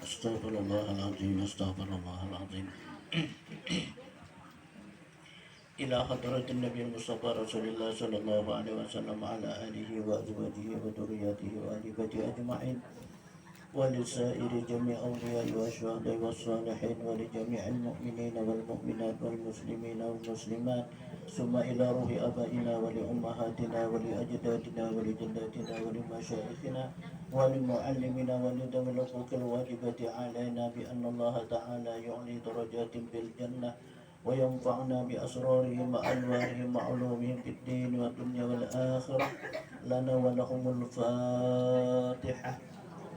استغفر الله العظيم استغفر الله العظيم. إلى حضرة النبي المصطفى رسول الله صلى الله عليه وسلم وعلى آله وأزواجه وذرياته وآل بيته أجمعين ولسائر جميع أولياء والشهداء والصالحين ولجميع المؤمنين والمؤمنات والمسلمين والمسلمات ثم إلى روح آبائنا ولأمهاتنا ولأجدادنا ولجداتنا ولمشايخنا ولمعلمنا ولذوي الحقوق الواجبة علينا بأن الله تعالى يعلي درجات بالجنة وينفعنا بأسرارهم وأنوارهم وعلومهم في الدين والدنيا والآخرة لنا ولهم الفاتحة.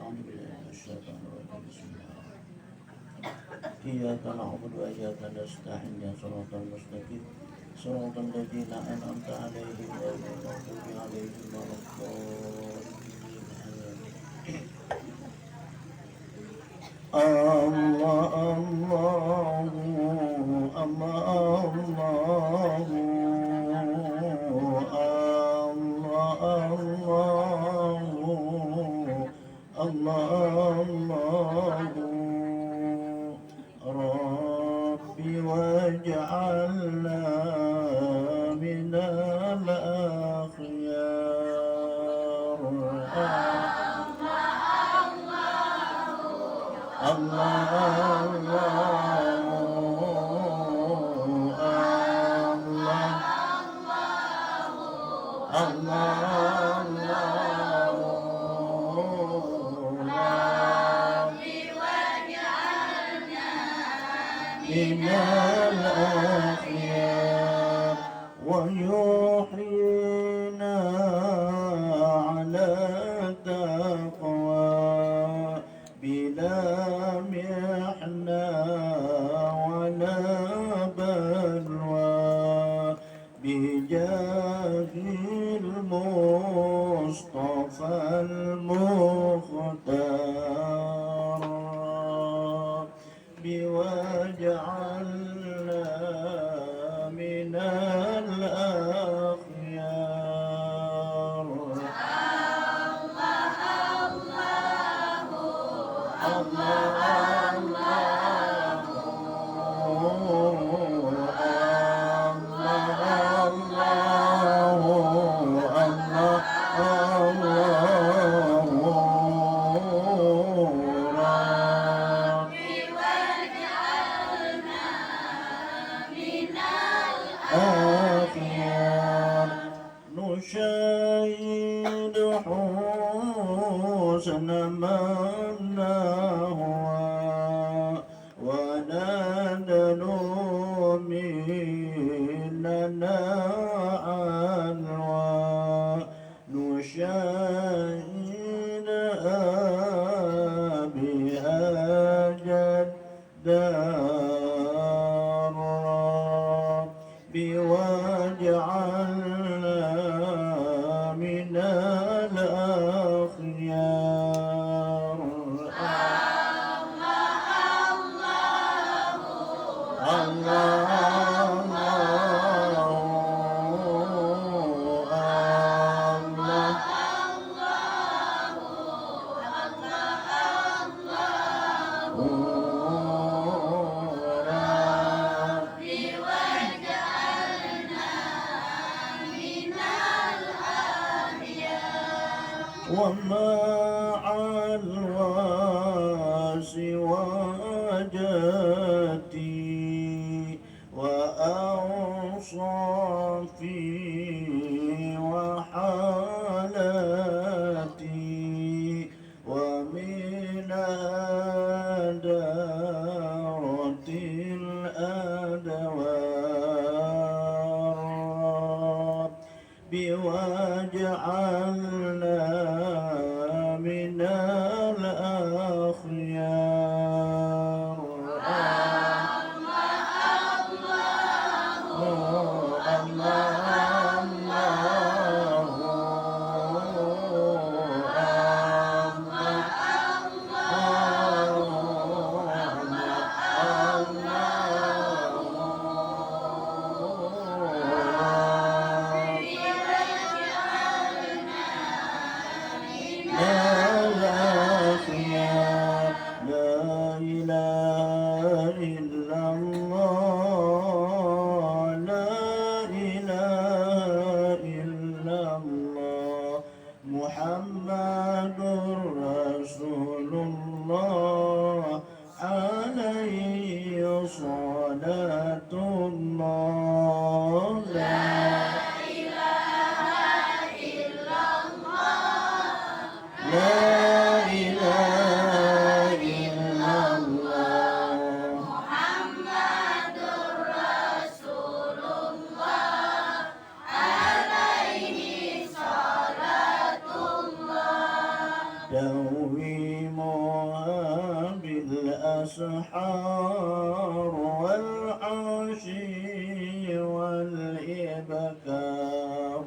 أعوذ بالله من الشيطان الرجيم بسم الله الرحمن الرحيم. إياك نعبد وإياك نستعين صراط المستقيم صراط الذين أنعمت عليهم غير المغضوب عليهم ولا الضالين. الله الله الله الله الله ربي واجعلنا من الأخيار. الله من الأخيار ويحيينا على التقوى بلا محنة ولا بلوى بجاه المصطفى المختار واجعلنا من الأخيار. نشاهد حسن من نهوى وندنو مننا عنوى نشاهد بها جدار واجعلنا من الأخيار. ومع الواس وجاتي وأوصافي وحالاتي ومن دارة الأدوار بواجعلنا الله عليه صلاة الله لا إله إلا الله لا إله إلا الله محمد رسول الله عليه صلاة الله دويمها بالأسحار والعشي والإبكار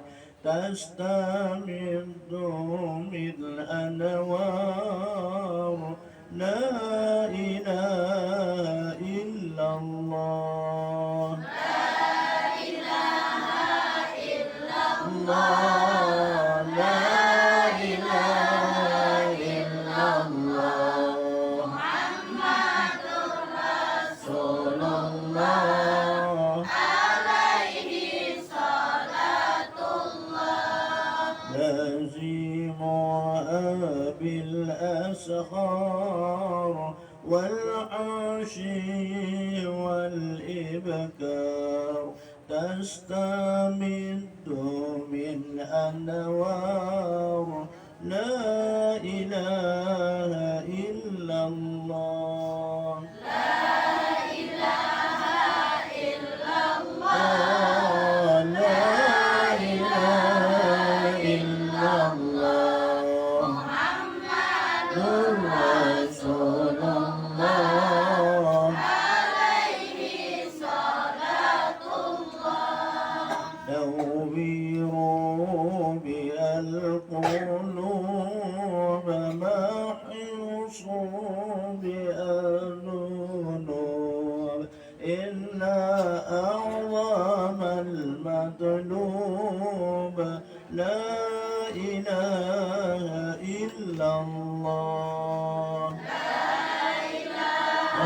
تستمد بالأنوار لا إله إلا الله لا إله إلا الله لا إله إلا الله محمد رسول الله عليه صلاة الله لازمها بالأسحار والعشي والإبكار تستمد من أنوار لا إله إلا الله لا إله إلا الله لا إله إلا الله محمد رسول الله عليه صلاة الله نوّروا بها القلوب محيصوا بها الذنوب إن أعظم المطلوب لا إله إلا الله لا إله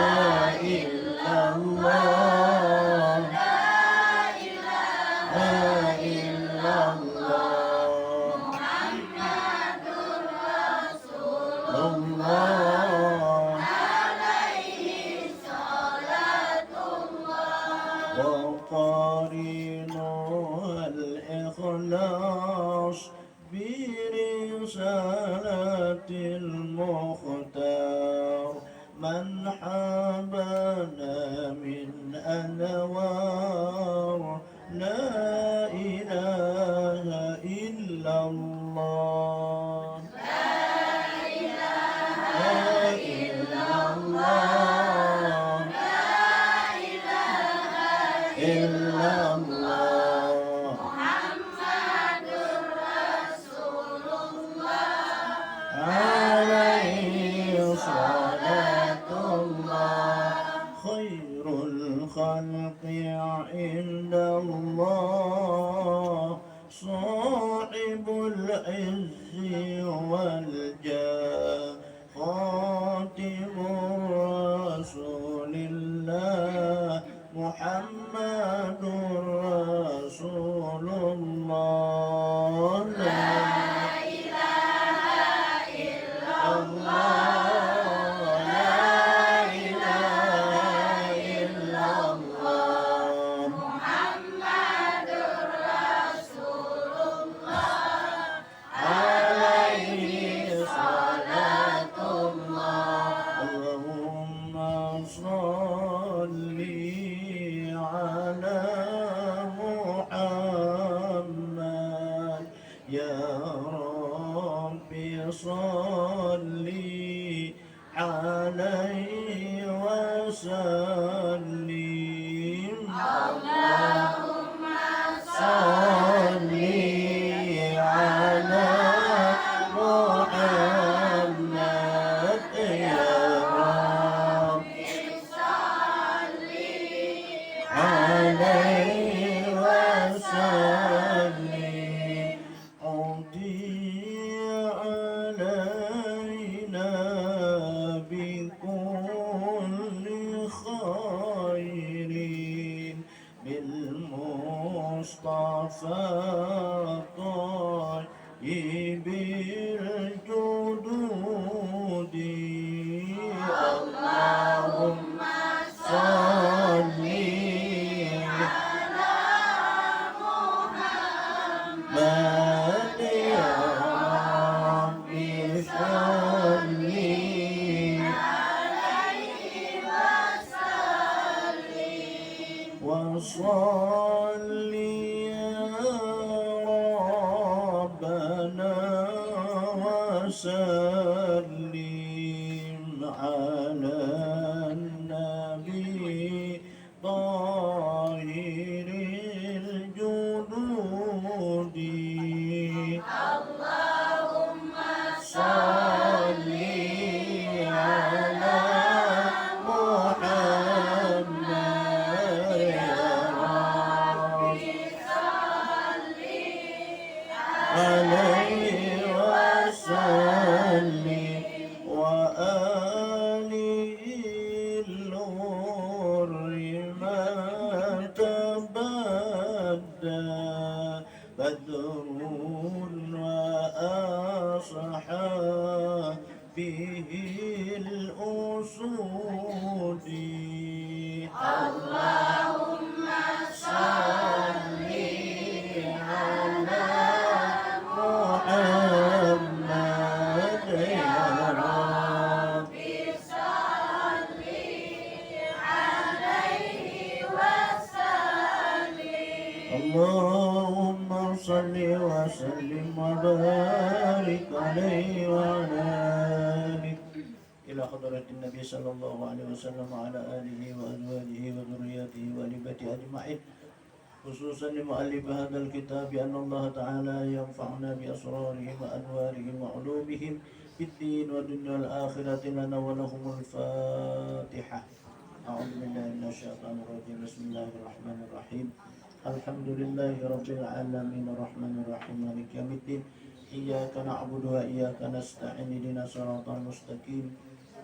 إلا الله لا إله إلا الله محمد رسول الله عليه صلاة الله وقارنها الإخلاص برسالة المختار من حبنا من أنوار لا إله إلا الله لا إله إلا الله لا إله إلا الله محمد رسول الله عليه صلاة الله خير الخلق عند الله صاحب العز والجاه خاتم رسول الله محمد رسول الله لا إله إلا الله لا إله إلا الله محمد رسول الله عليه صلاة الله اللهم صل على محمد يا رب صل عليه وسلم اللهم صل على محمد يا رب صل عليه وسلم أعطي علينا بكل خير على النبي طاهر الجدود اللهم صل على محمد يا ربي صل عليه وسلم وآله الغر ما تبدى بدر وأصحابه الأسود اللهم صل على محمد يا ربي صل عليه وسلم اللهم صل وسلم وبارك عليه وعلى آله إلى حضرة النبي صلى الله عليه وسلم وعلى آله وأزواجه وذريته وآل بيته أجمعين خصوصا لمؤلف هذا الكتاب أن الله تعالى ينفعنا بأسرارهم وأنوارهم وعلومهم في الدين والدنيا والآخرة لنا ولهم الفاتحة أعوذ بالله من الشيطان الرجيم بسم الله الرحمن الرحيم الحمد لله رب العالمين الرحمن الرحيم مالك يوم الدين إياك نعبد وإياك نستعين اهدنا الصراط المستقيم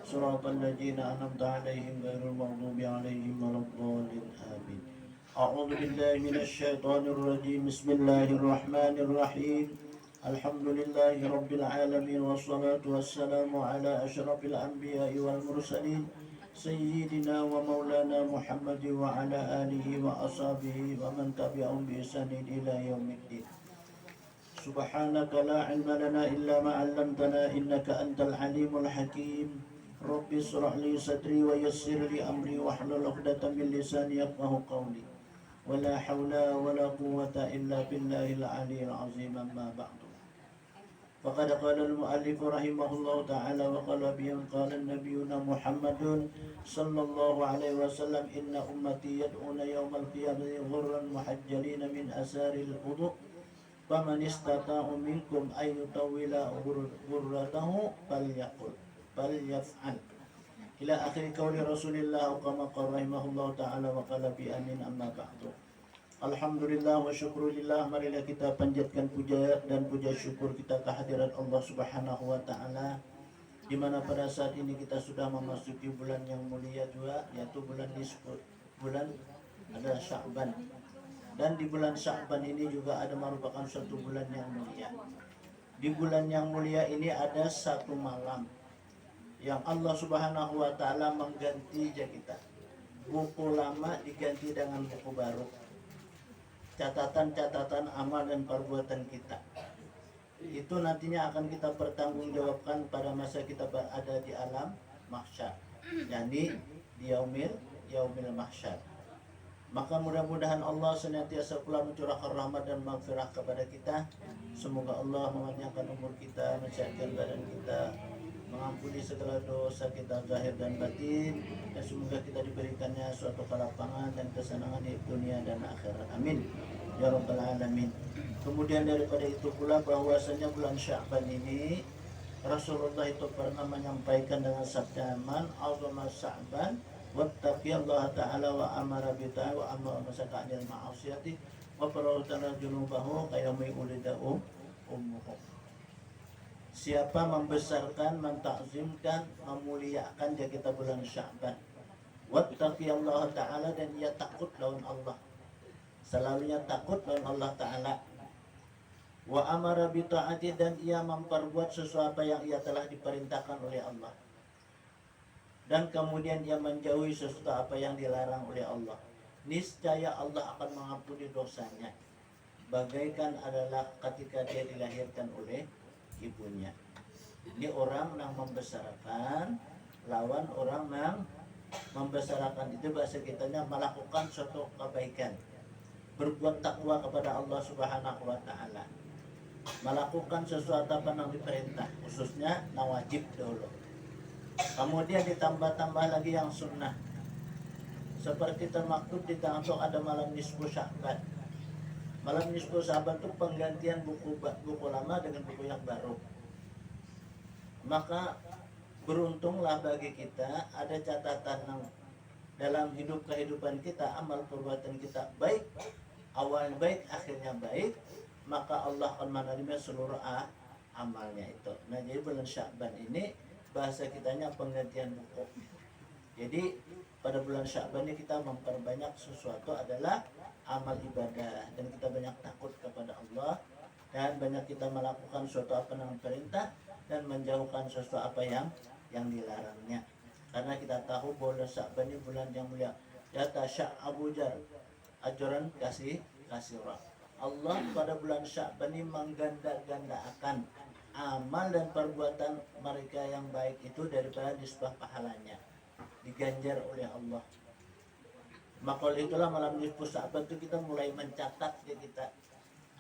صراط الذين أنعمت عليهم غير المغضوب عليهم ولا الضالين آمين أعوذ بالله من الشيطان الرجيم بسم الله الرحمن الرحيم الحمد لله رب العالمين والصلاة والسلام على أشرف الأنبياء والمرسلين سيدنا ومولانا محمد وعلى آله وأصحابه ومن تبعهم بإحسان إلى يوم الدين سبحانك لا علم لنا إلا ما علمتنا إنك أنت العليم الحكيم رب اشرح لي صدري ويسر لي أمري واحلل عقدة من لساني يفقهوا قولي ولا حول ولا قوة إلا بالله العلي العظيم أما بعد فقد قال المؤلف رحمه الله تعالى وقال بهم قال النبينا محمد صلى الله عليه وسلم إن أمتي يدعون يوم القيامة غرا محجلين من أثار الوضوء فمن استطاع منكم أن يطول غرته فليفعل إلى آخر قول رسول الله كما قال رحمه الله تعالى وقال بأمين أما بعد. Alhamdulillah wa syukurillah. Marilah kita panjatkan puja dan puja syukur kita kehadirat Allah Subhanahu wa taala, di mana pada saat ini kita sudah memasuki bulan yang mulia juga, yaitu bulan disebut bulan ada Sya'ban. Dan di bulan Sya'ban ini juga ada merupakan suatu bulan yang mulia. Di bulan yang mulia ini ada satu malam yang Allah Subhanahu wa taala mengganti kita. Buku lama diganti dengan buku baru. Catatan-catatan amal dan perbuatan kita itu nantinya akan kita pertanggungjawabkan pada masa kita berada di alam mahsyar, yakni di yaumil mahsyar. Maka mudah-mudahan Allah senantiasa pula mencurahkan rahmat dan maghfirah kepada kita. Semoga Allah memanjangkan umur kita, mensehatkan badan kita, mengampuni segala dosa kita zahir dan batin, dan semoga kita diberikannya suatu kelapangan dan kesenangan di dunia dan akhirat. Amin ya rabbal alamin. Kemudian daripada itu pula bahwasanya bulan Sya'ban ini Rasulullah itu pernah menyampaikan dengan sabda man azama Sya'ban wattaqiyallaha ta'ala wa amara bi ta'a wa amara masaka'il ma'asiyati wa farawtana junubahu qayyami ulida'u ummuhu. Siapa membesarkan, mentakzimkan, memuliakan dia kita bulan Sya'ban. Wattaqiyallaha ta'ala, dan ia takut lawan Allah. Selalunya takut lawan Allah Ta'ala. Wa amara bi ta'ati, dan ia memperbuat sesuatu yang ia telah diperintahkan oleh Allah. Dan kemudian ia menjauhi sesuatu apa yang dilarang oleh Allah. Niscaya Allah akan mengampuni dosanya. Bagaikan adalah ketika dia dilahirkan oleh ibunya. Ini orang yang membesarkan lawan orang yang membesarkan, itu bahasa kitanya melakukan suatu kebaikan, berbuat takwa kepada Allah Subhanahu wa taala, melakukan sesuatu apa yang diperintah, khususnya nawajib dulu. Kemudian ditambah-tambah lagi yang sunnah. Seperti termaktub di termasuk ada malam nisfu Sya'ban. Malam nisfu Sya'ban itu penggantian buku lama dengan buku yang baru. Maka beruntunglah bagi kita ada catatan dalam kehidupan kita, amal perbuatan kita baik, awalnya baik, akhirnya baik, maka Allah akan menerima seluruh amalnya itu. Nah, jadi bulan Sya'ban ini bahasa kitanya penggantian buku. Jadi pada bulan Sya'ban ini kita memperbanyak sesuatu adalah amal ibadah, dan kita banyak takut kepada Allah, dan banyak kita melakukan sesuatu apa yang perintah dan menjauhkan sesuatu apa yang dilarangnya. Karena kita tahu bahwa Sya'ban ini bulan yang mulia. Kata Syekh Abu Jar ajaran kasih roh. Allah pada bulan Sya'ban ini mengganda-gandakan amal dan perbuatan mereka yang baik itu daripada nisbah pahalanya, diganjar oleh Allah. Maka itulah malam nisfu Sya'ban itu kita mulai mencatat kita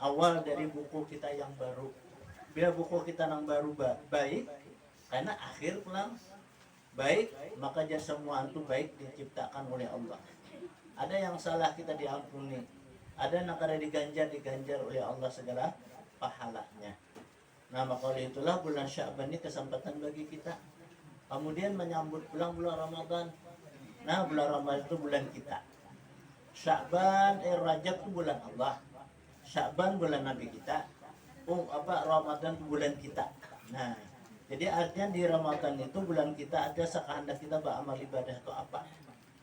awal dari buku kita yang baru. Bila buku kita yang baru baik, karena akhir pulang baik, maka semua itu baik diciptakan oleh Allah. Ada yang salah kita diampuni, ada yang kada diganjar oleh Allah segala pahalanya. Nah, maka itulah bulan Sya'ban ini kesempatan bagi kita. Kemudian menyambut pulang bulan Ramadan. Nah, bulan Ramadan itu bulan kita. Sya'ban, Rajab itu bulan Allah. Sya'ban bulan Nabi kita. Ramadan itu bulan kita. Nah, jadi artinya di Ramadan itu bulan kita ada sekehendak kita beramal ibadah itu apa.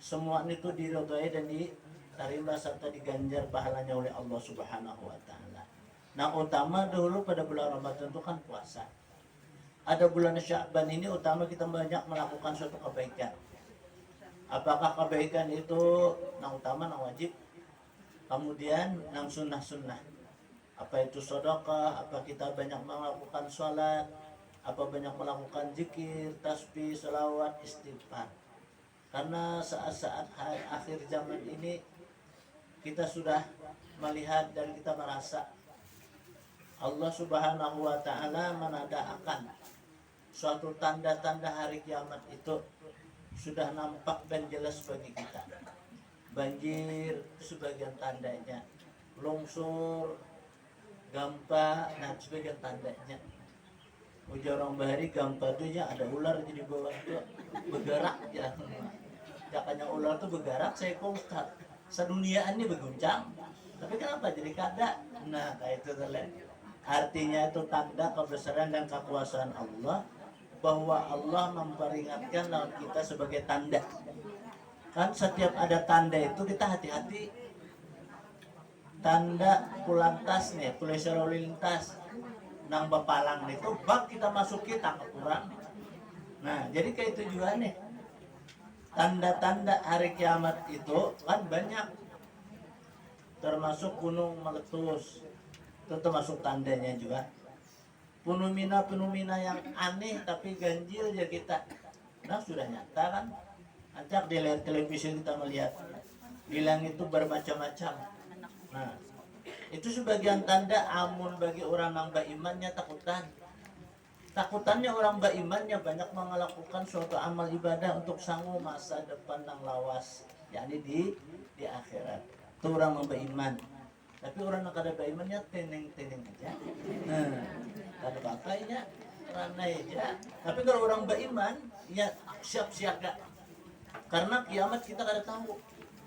Semua itu diridhai dan diterima serta diganjar pahalanya oleh Allah Subhanahu wa taala. Nah, utama dulu pada bulan Ramadan itu kan puasa. Ada bulan Sya'ban ini utama kita banyak melakukan suatu kebaikan. Apakah kebaikan itu yang utama, yang wajib, kemudian yang sunnah-sunnah. Apa itu sedekah, apa kita banyak melakukan sholat, apa banyak melakukan zikir, tasbih, selawat, istighfar. Karena saat-saat akhir zaman ini kita sudah melihat dan kita merasa Allah Subhanahu wa taala menandakan suatu tanda-tanda hari kiamat itu sudah nampak dan jelas bagi kita. Banjir sebagian tandanya, longsor, gempa, nah sebagian tandanya. Ujarong bahari gempa itu ya ada ular di bawah itu bergerak ya. Jakanya ular itu bergerak, saya kongkat sedunia ini berguncang. Tapi kenapa jadi kada? Nah, kayak itu terlihat. Artinya itu tanda kebesaran dan kekuasaan Allah, bahwa Allah memperingatkan lawan kita sebagai tanda. Kan setiap ada tanda itu kita hati-hati. Tanda pulantas nih, polisi lalu lintas nang bepalang itu bak kita masuki tangkap kurang. Nah, jadi kayak tujuannya. Tanda-tanda hari kiamat itu kan banyak. Termasuk gunung meletus. Itu termasuk tandanya juga. Fenomena yang aneh tapi ganjil ya kita. Nah, sudah nyata kan. Acak di layar televisi kita melihat di langit itu bermacam-macam. Nah, itu sebagian tanda amun bagi orang yang berimannya takutan. Takutannya orang berimannya banyak melakukan suatu amal ibadah untuk sanggup masa depan yang lawas, yakni di akhirat. Itu orang yang beriman. Tapi orang yang kada berimannya teneng-teneng aja. Nah, kada pakainya ranai aja. Tapi kalau orang beriman, ya siap siaga. Karena kiamat kita kada tahu.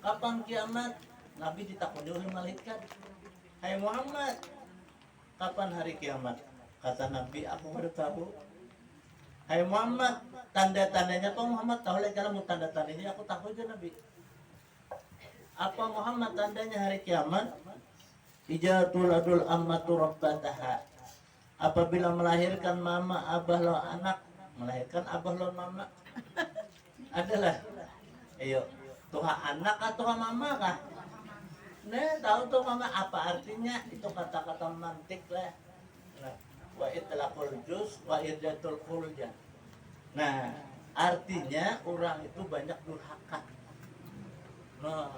Kapan kiamat? Nabi ditakuni oleh malaikat. Hai Muhammad, kapan hari kiamat? Kata Nabi, aku baru tahu. Hai Muhammad, tanda-tandanya kok Muhammad tahu lagi kalau mau tanda-tandanya aku tahu aja Nabi. Apa Muhammad tandanya hari kiamat? Ijatul adul ammatu rabbataha. Apabila melahirkan mama abah lo anak, melahirkan abah lo mama. Adalah. Ayo, tuha anak atau mama kah? Nah, tahu tuh mama apa artinya? Itu kata-kata mantik lah. Nah, wa itlaqul juz wa irdatul khulja. Nah, artinya orang itu banyak durhaka. Nah,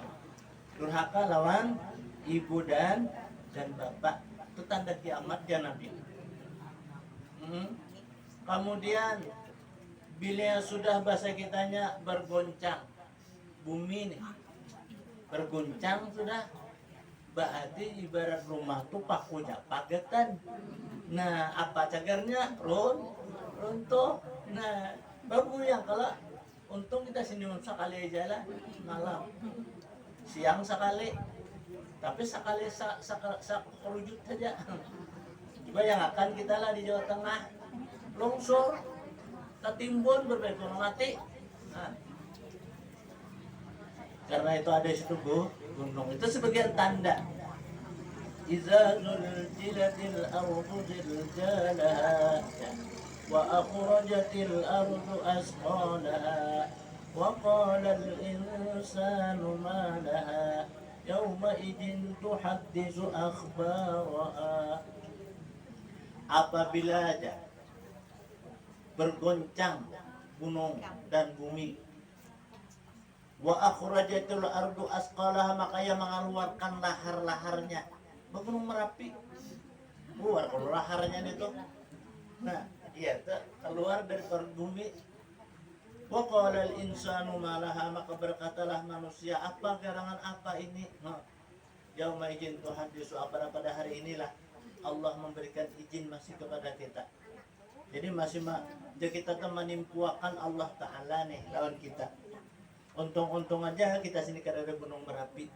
durhaka lawan ibu dan bapak. Itu tanda kiamat ya Nabi. Kemudian Bila sudah bahasa kitanya bergoncang, bumi nih berguncang sudah, berarti ibarat rumah tuh pakunya pagetan. Nah, apa cagarnya? Runtuh. Nah, bagus yang kalau untung kita senyum sekali aja lah malam, siang sekali, tapi sekali sekelujut saja. Coba yang akan kita lah di Jawa Tengah, longsor, ketimbun berbagai mati. Nah, karena itu ada situ gunung itu sebagian tanda. Iza zulzilatil ardu zilzalaha wa akhrajatil ardu asqalaha wa qala al insanu ma laha yawma idzin tuhadditsu akhbaraha. Apabila aja bergoncang gunung dan bumi, wa akhrajatil ardu asqalaha, maka ia mengeluarkan lahar-laharnya. Gunung Merapi keluar kalau laharnya itu. Nah, iya tuh keluar dari perut bumi. Wa qala al insanu ma laha, maka berkatalah manusia, apa gerangan apa ini? Yauma idzin tuhaddisu, pada hari inilah Allah memberikan izin masih kepada kita. Jadi masih kita tuh menimpuakan Allah Ta'ala nih lawan kita. Untung-untung aja kita sini kan ada Gunung Merapi.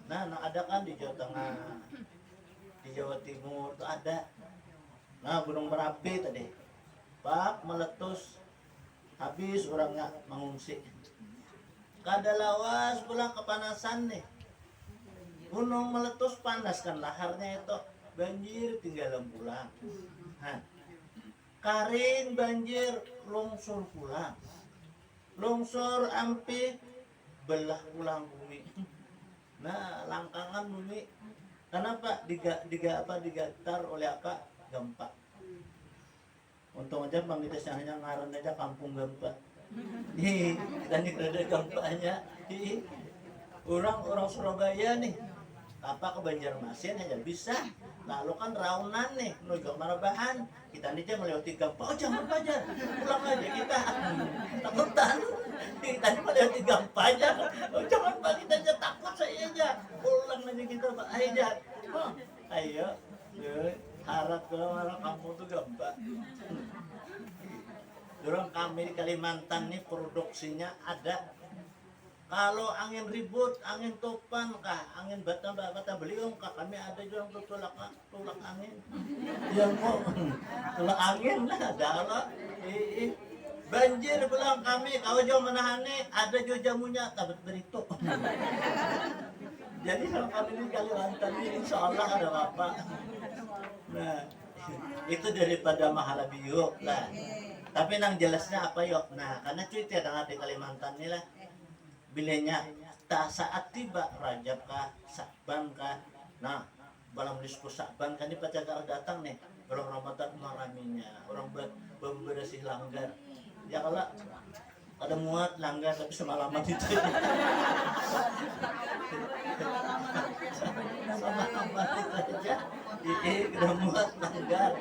Nah, ada kan di Jawa Tengah, di Jawa Timur tuh ada. Nah, Gunung Merapi tadi, Pak meletus, habis orangnya mengungsi. Kada lawas pulang kepanasan nih. Gunung meletus panas kan laharnya itu, banjir tinggal pulang. Nah, kering banjir, longsor pulang. Longsor ampi belah pulang bumi. Nah, langkangan bumi. Kenapa digatar oleh apa? Gempa. Untung aja Bang Dites hanya ngaran aja kampung gempa. Dan ada gempanya. Orang Surabaya nih, apa ke Banjarmasin aja bisa. Lalu kan Raunan nih, menuju Marabahan, kita nih aja melewati gempa. Oh jangan Fajar, pulang aja kita. Takutan, kita nih melewati gempa aja. Oh jangan Pak, kita aja takut saya aja. Pulang aja kita Pak aja. Oh, ayo, harap kalau kampung tuh gempa. Dorong kami di Kalimantan nih produksinya ada. Kalau angin ribut, angin topan kah, angin bata beliung kah, kami ada juga tulak angin. Yang mau tulak angin lah, adalah. Banjir bilang kami, kau jauh menahannya, ada juga jamunya, tabat berito. Jadi kalau kami di Kalimantan ini, insya Allah ada apa. Nah, itu daripada mahala biuk lah. Tapi nang jelasnya apa yuk? Nah, karena cuy tiada di Kalimantan ini lah. Bilanya tak saat tiba Rajab kah, Sa'ban kah. Nah, balam disku Sa'ban kan ini pacagar datang nih. Orang Ramadan maraminya, orang bebersih langgar. Ya kalau ada muat langgar tapi semalaman itu. Semalaman itu aja. Udah muat langgar.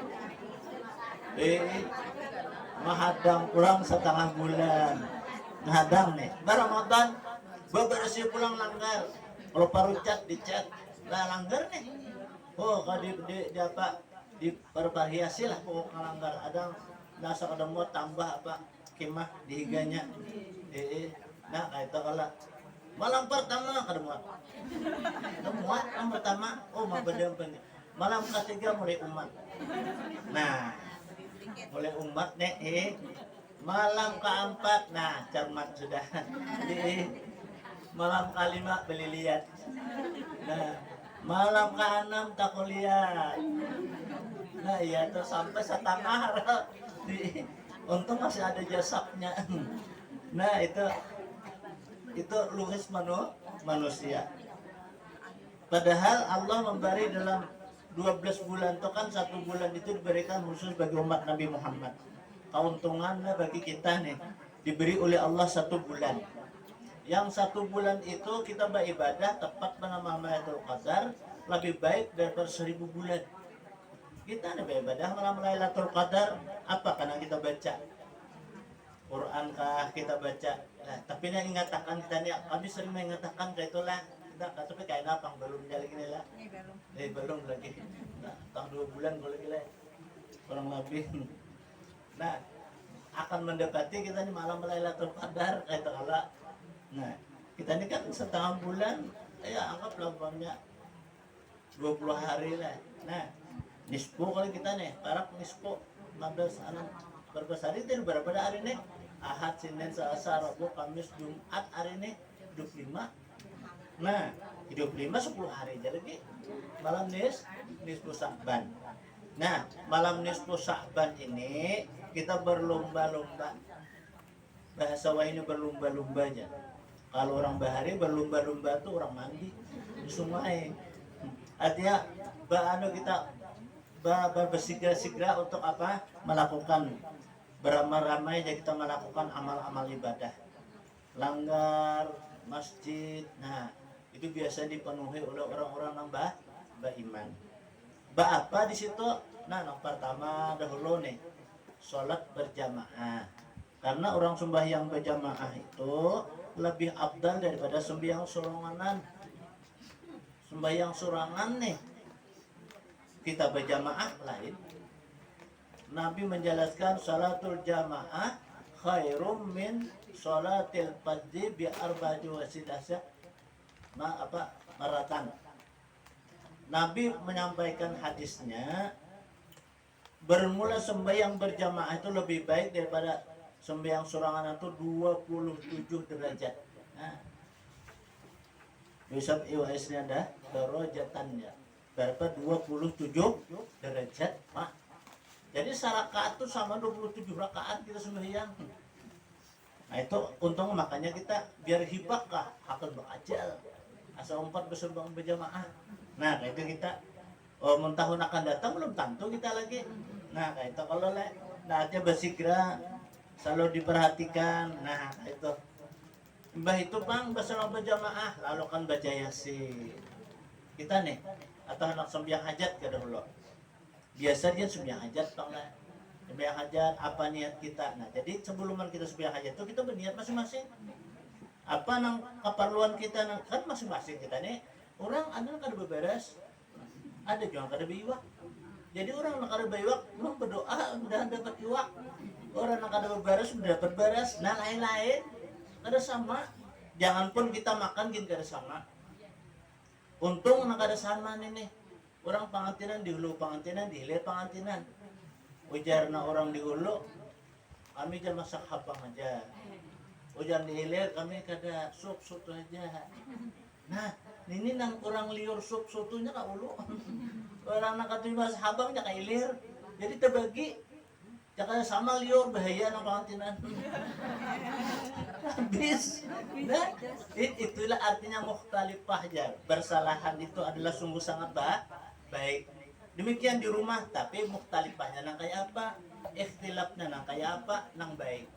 Mahadang pulang setengah bulan. Menghadang nih, Ramadan bebersih pulang langgar. Kalau paru cat dicat, lah langgar nih. Oh, kalau di apa diperhiasi lah pokoknya langgar. Ada nasa kada mau tambah apa kemah di higanya. Nah kayak itu kalau malam pertama kada muat. Muat malam pertama, oh mau berdamping. Malam ketiga mulai umat. Nah, mulai umat nih. Malam keempat, nah cermat sudah. Malam kelima beli lihat. Nah, malam keenam tak lihat. Nah iya tuh sampai setengah. Untung masih ada jasabnya. Nah itu luhis manusia. Padahal Allah memberi dalam 12 bulan itu kan 1 bulan itu diberikan khusus bagi umat Nabi Muhammad. Keuntungannya bagi kita nih diberi oleh Allah 1 bulan. Yang 1 bulan itu kita beribadah tepat pada Lailatul Qadar lebih baik daripada 1000 bulan. Kita nih beribadah malam Lailatul Qadar apa karena kita baca Quran kah kita baca. Nah, tapi na ingatakan kita nih, kami sering mengatakan kayak itulah kita tapi kayak napang belum jadi gini lah. Belum lagi. Nah, tahun 2 bulan kalau gila kurang lebih. Nah, akan mendekati kita nih malam Lailatul Qadar kayak Allah. Nah, kita ini kan setengah bulan ya anggaplah umpamanya 20 hari lah. Nah, nisfu kalau kita nih, parak nisfu 15 anak berbesar itu berapa hari nih? Ahad, Senin, Selasa, Rabu, Kamis, Jumat hari ini 25. Nah, 25 10 hari jadi malam nisfu Sya'ban. Nah, malam nisfu Sya'ban ini kita berlomba-lomba. Bahasa wah ini berlomba-lomba aja. Kalau orang bahari berlomba-lomba tuh orang mandi di sungai. Artinya kita bersigra-sigra untuk apa? Melakukan beramai-ramai aja kita melakukan amal-amal ibadah. Langgar masjid. Nah, itu biasa dipenuhi oleh orang-orang yang beriman. Apa di situ? Nah, yang pertama dahulu nih sholat berjamaah. Karena orang sembahyang berjamaah itu lebih abdal daripada sembahyang sorangan. Sembahyang sorangan nih kita berjamaah lain. Nabi menjelaskan salatul jamaah khairum min salatil fardhi bi arba'ati wasidasa maratan. Nabi menyampaikan hadisnya bermula sembahyang berjamaah itu lebih baik daripada sembahyang sorangan itu 27 derajat. Nah, Yusuf iwasnya ada darajatannya berapa 27 derajat Pak. Jadi sarakaat itu sama 27 rakaat kita sembahyang. Nah itu untung makanya kita biar hibak kah akan berakal asal 4 bersembang berjamaah. Nah kayak itu kita tahun akan datang belum tentu kita lagi. Nah kayak itu kalau nah bersigra selalu diperhatikan. Nah itu mbah itu bang bersama berjamaah lalu kan baca yasin kita nih atau anak sembahyang hajat ke dahulu biasa dia sembahyang hajat bang lah sembahyang hajat apa niat kita. Nah jadi sebelum kita sembahyang hajat itu kita berniat masing-masing apa nang keperluan kita nang kan masing-masing kita nih orang ada kada beberes ada juga kada beriwak. Jadi orang nak kada beriwak memang berdoa udah dapat iwak, orang nak kada beberes udah dapat beres. Nah lain-lain kada sama. Jangan pun kita makan gini kada sama. Untung nak kada sama nih. Orang pangantinan di hulu pangantinan, di hilir pangantinan. Ujarna orang di hulu, kami aja masak hapang aja. Ujar di hilir kami kada sup soto aja. Nah, ini nang orang liur sup sotonya ka ulu. Orang nak katerima habangnya ka hilir. Jadi terbagi. Jangan sama liur bahaya nang pangantinan. Habis. Nah, itulah artinya mukhtalifah ya. Bersalahan itu adalah sungguh sangat baik. Demikian di rumah, tapi mukhtalifahnya nang kayak apa? Ikhtilafnya nang kayak apa? Nang baik.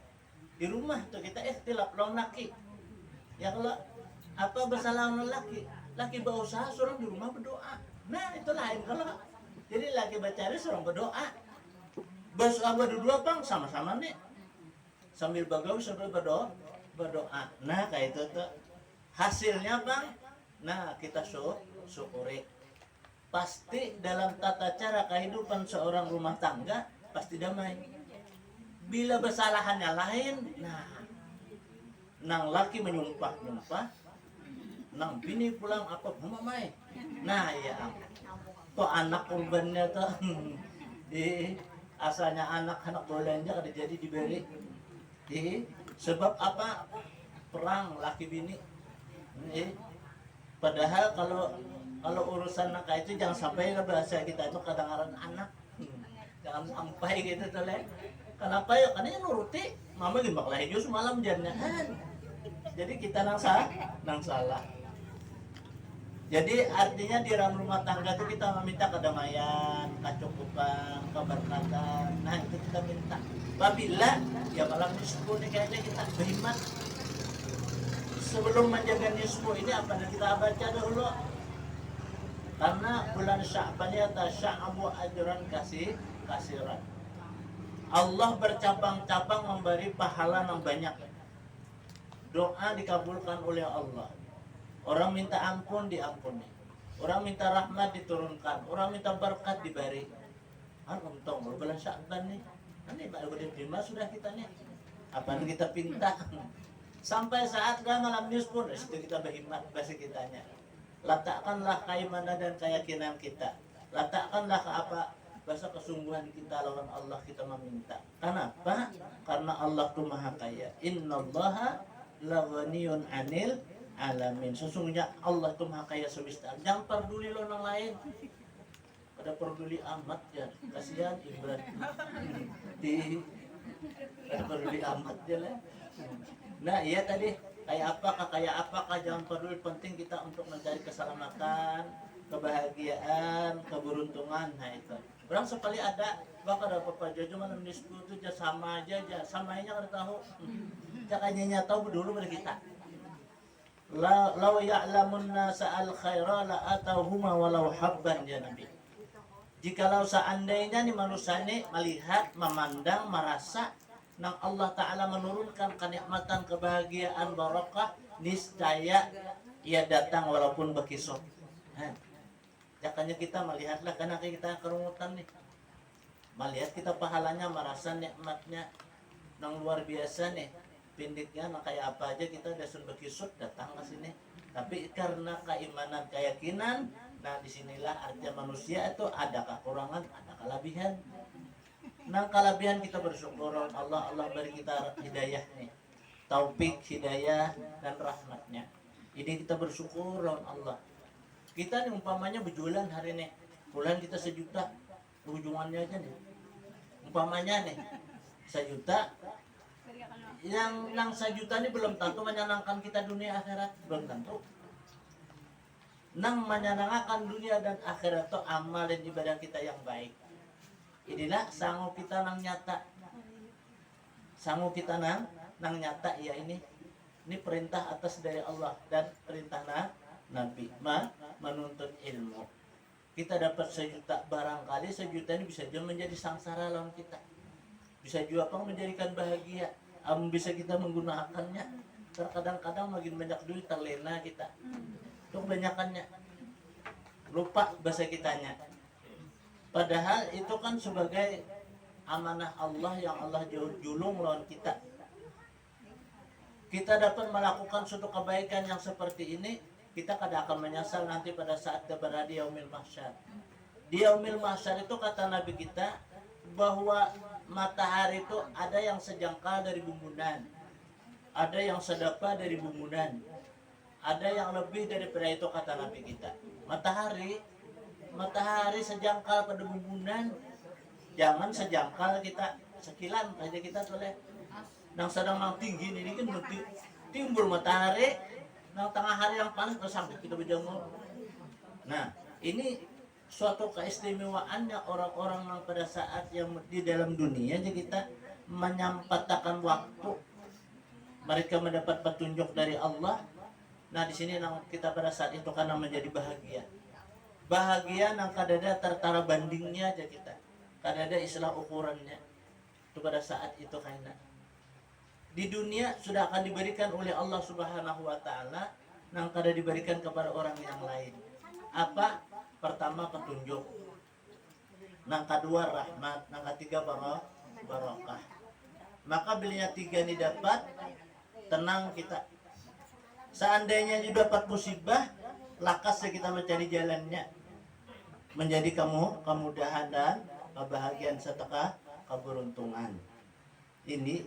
Di rumah tuh kita ikhtilaf lawan laki. Ya kalau apa bersalah lawan laki, laki berusaha suruh di rumah berdoa. Nah, itu lain kalau jadi laki bacari suruh berdoa. Berdua bang sama-sama nih sambil bagawi sambil berdoa. Nah kayak itu tuh hasilnya bang. Nah kita syukuri. Pasti dalam tata cara kehidupan seorang rumah tangga pasti damai. Bila kesalahannya lain, nah nang laki menyumpah, nang bini pulang apa mamai. Nah ya, kok anak korbannya tuh di asalnya anak-anak bolanya kada jadi diberi. Sebab apa? Perang laki bini. Padahal kalau urusan nak itu jangan sampai bahasa kita itu kadang-kadang anak. Jangan sampai gitu tuh le. Kenapa ya? Karena yang nuruti mama gimbak lahir semalam jangan. Jadi kita nang salah. Jadi artinya di dalam rumah tangga itu kita meminta kedamaian, kecukupan, keberkatan. Nah itu kita minta. Apabila ya malam nisfu ini kayaknya kita berhimmat. Sebelum menjaga nisfu ini apa yang kita baca dahulu? Karena bulan Sya'ban ya tasya'abu ajran kasiran. Allah bercabang-cabang memberi pahala yang banyak. Doa dikabulkan oleh Allah. Orang minta ampun diampuni. Orang minta rahmat diturunkan. Orang minta berkat diberi. Untung bulan Sya'ban nih. Ini baru diterima sudah kita nih. Apa yang kita pinta? Sampai saat malam news pun situ kita berhikmat bahasa kitanya. Letakkanlah keimanan dan keyakinan kita. Letakkanlah ke apa bahasa kesungguhan kita lawan Allah kita meminta. Kenapa? Karena Allah itu maha kaya. Innallaha laghaniyun 'anil alamin. Sesungguhnya Allah itu maha kaya semesta. Jangan peduli lo orang lain. Pada peduli amat ya. Kasihan Imran. Pada peduli amat ya lah. Nah iya tadi kayak apakah jangan peduli, penting kita untuk mencari keselamatan, kebahagiaan, keberuntungan. Nah itu orang sekali ada bakal ada apa aja cuma nulis itu aja sama aja samanya kada tahu cakanya tahu dulu pada kita lau ya'lamun nasa al khaira la atauhuma walau habban ya Nabi. Jikalau seandainya nih manusia ini melihat, memandang, merasa nang Allah Ta'ala menurunkan kenikmatan, kebahagiaan, barokah, niscaya ia datang walaupun berkisah. Jakanya kita melihatlah karena kita kerumutan nih. Melihat kita pahalanya, merasa nikmatnya nang luar biasa nih. Pindiknya nang kayak apa aja kita dasar berkisah datang ke sini. Tapi karena keimanan, keyakinan, nah disinilah artinya manusia itu ada kekurangan, ada kelebihan. Nang kelebihan kita bersyukur Allah beri kita hidayah nih, taufik, hidayah dan rahmatnya. Ini kita bersyukur Allah. Kita nih umpamanya berjualan hari ini, bulan kita 1 juta, ujungannya aja nih. Umpamanya nih 1 juta, yang 1 juta ini belum tentu menyenangkan kita dunia akhirat, belum tentu. Nang menyenangkan dunia dan akhirat itu amal dan ibadah kita yang baik. Inilah sanggup kita nang nyata, sanggup kita nang nyata ya ini perintah atas dari Allah dan perintah Nabi menuntut ilmu. Kita dapat 1 juta, barangkali 1 juta ini bisa juga menjadi sangsara lawan kita, bisa juga apa menjadikan bahagia, bisa kita menggunakannya. Terkadang-kadang makin banyak duit terlena kita, itu kebanyakannya lupa bahasa kitanya. Padahal itu kan sebagai amanah Allah yang Allah julung lawan kita. Kita dapat melakukan suatu kebaikan yang seperti ini, kita kada akan menyesal nanti pada saat kita berada di yaumil mahsyar. Di yaumil mahsyar itu kata Nabi kita bahwa matahari itu ada yang sejengkal dari bumbunan, ada yang sedapa dari bumbunan, ada yang lebih daripada itu kata Nabi kita. Matahari sejangkal pada bumbunan, jangan sejangkal kita sekilan aja kita boleh. Nang sedang nang tinggi ini kan timbul matahari, nang tengah hari yang panas sampai kita berjemur. Nah ini suatu keistimewaannya orang-orang yang pada saat yang di dalam dunia aja kita menyampaikan waktu, mereka mendapat petunjuk dari Allah. Nah di sini nang kita pada saat itu karena menjadi bahagia nang kadada tertara bandingnya aja kita, kadada istilah ukurannya itu pada saat itu karena di dunia sudah akan diberikan oleh Allah Subhanahu wa taala nang kada diberikan kepada orang yang lain. Apa? Pertama petunjuk, nang kedua rahmat, nang ketiga barokah. Maka bila 3 ini dapat, tenang kita. Seandainya dapat musibah, lakas kita mencari jalannya menjadi kemudahan dan kebahagiaan serta keberuntungan. Ini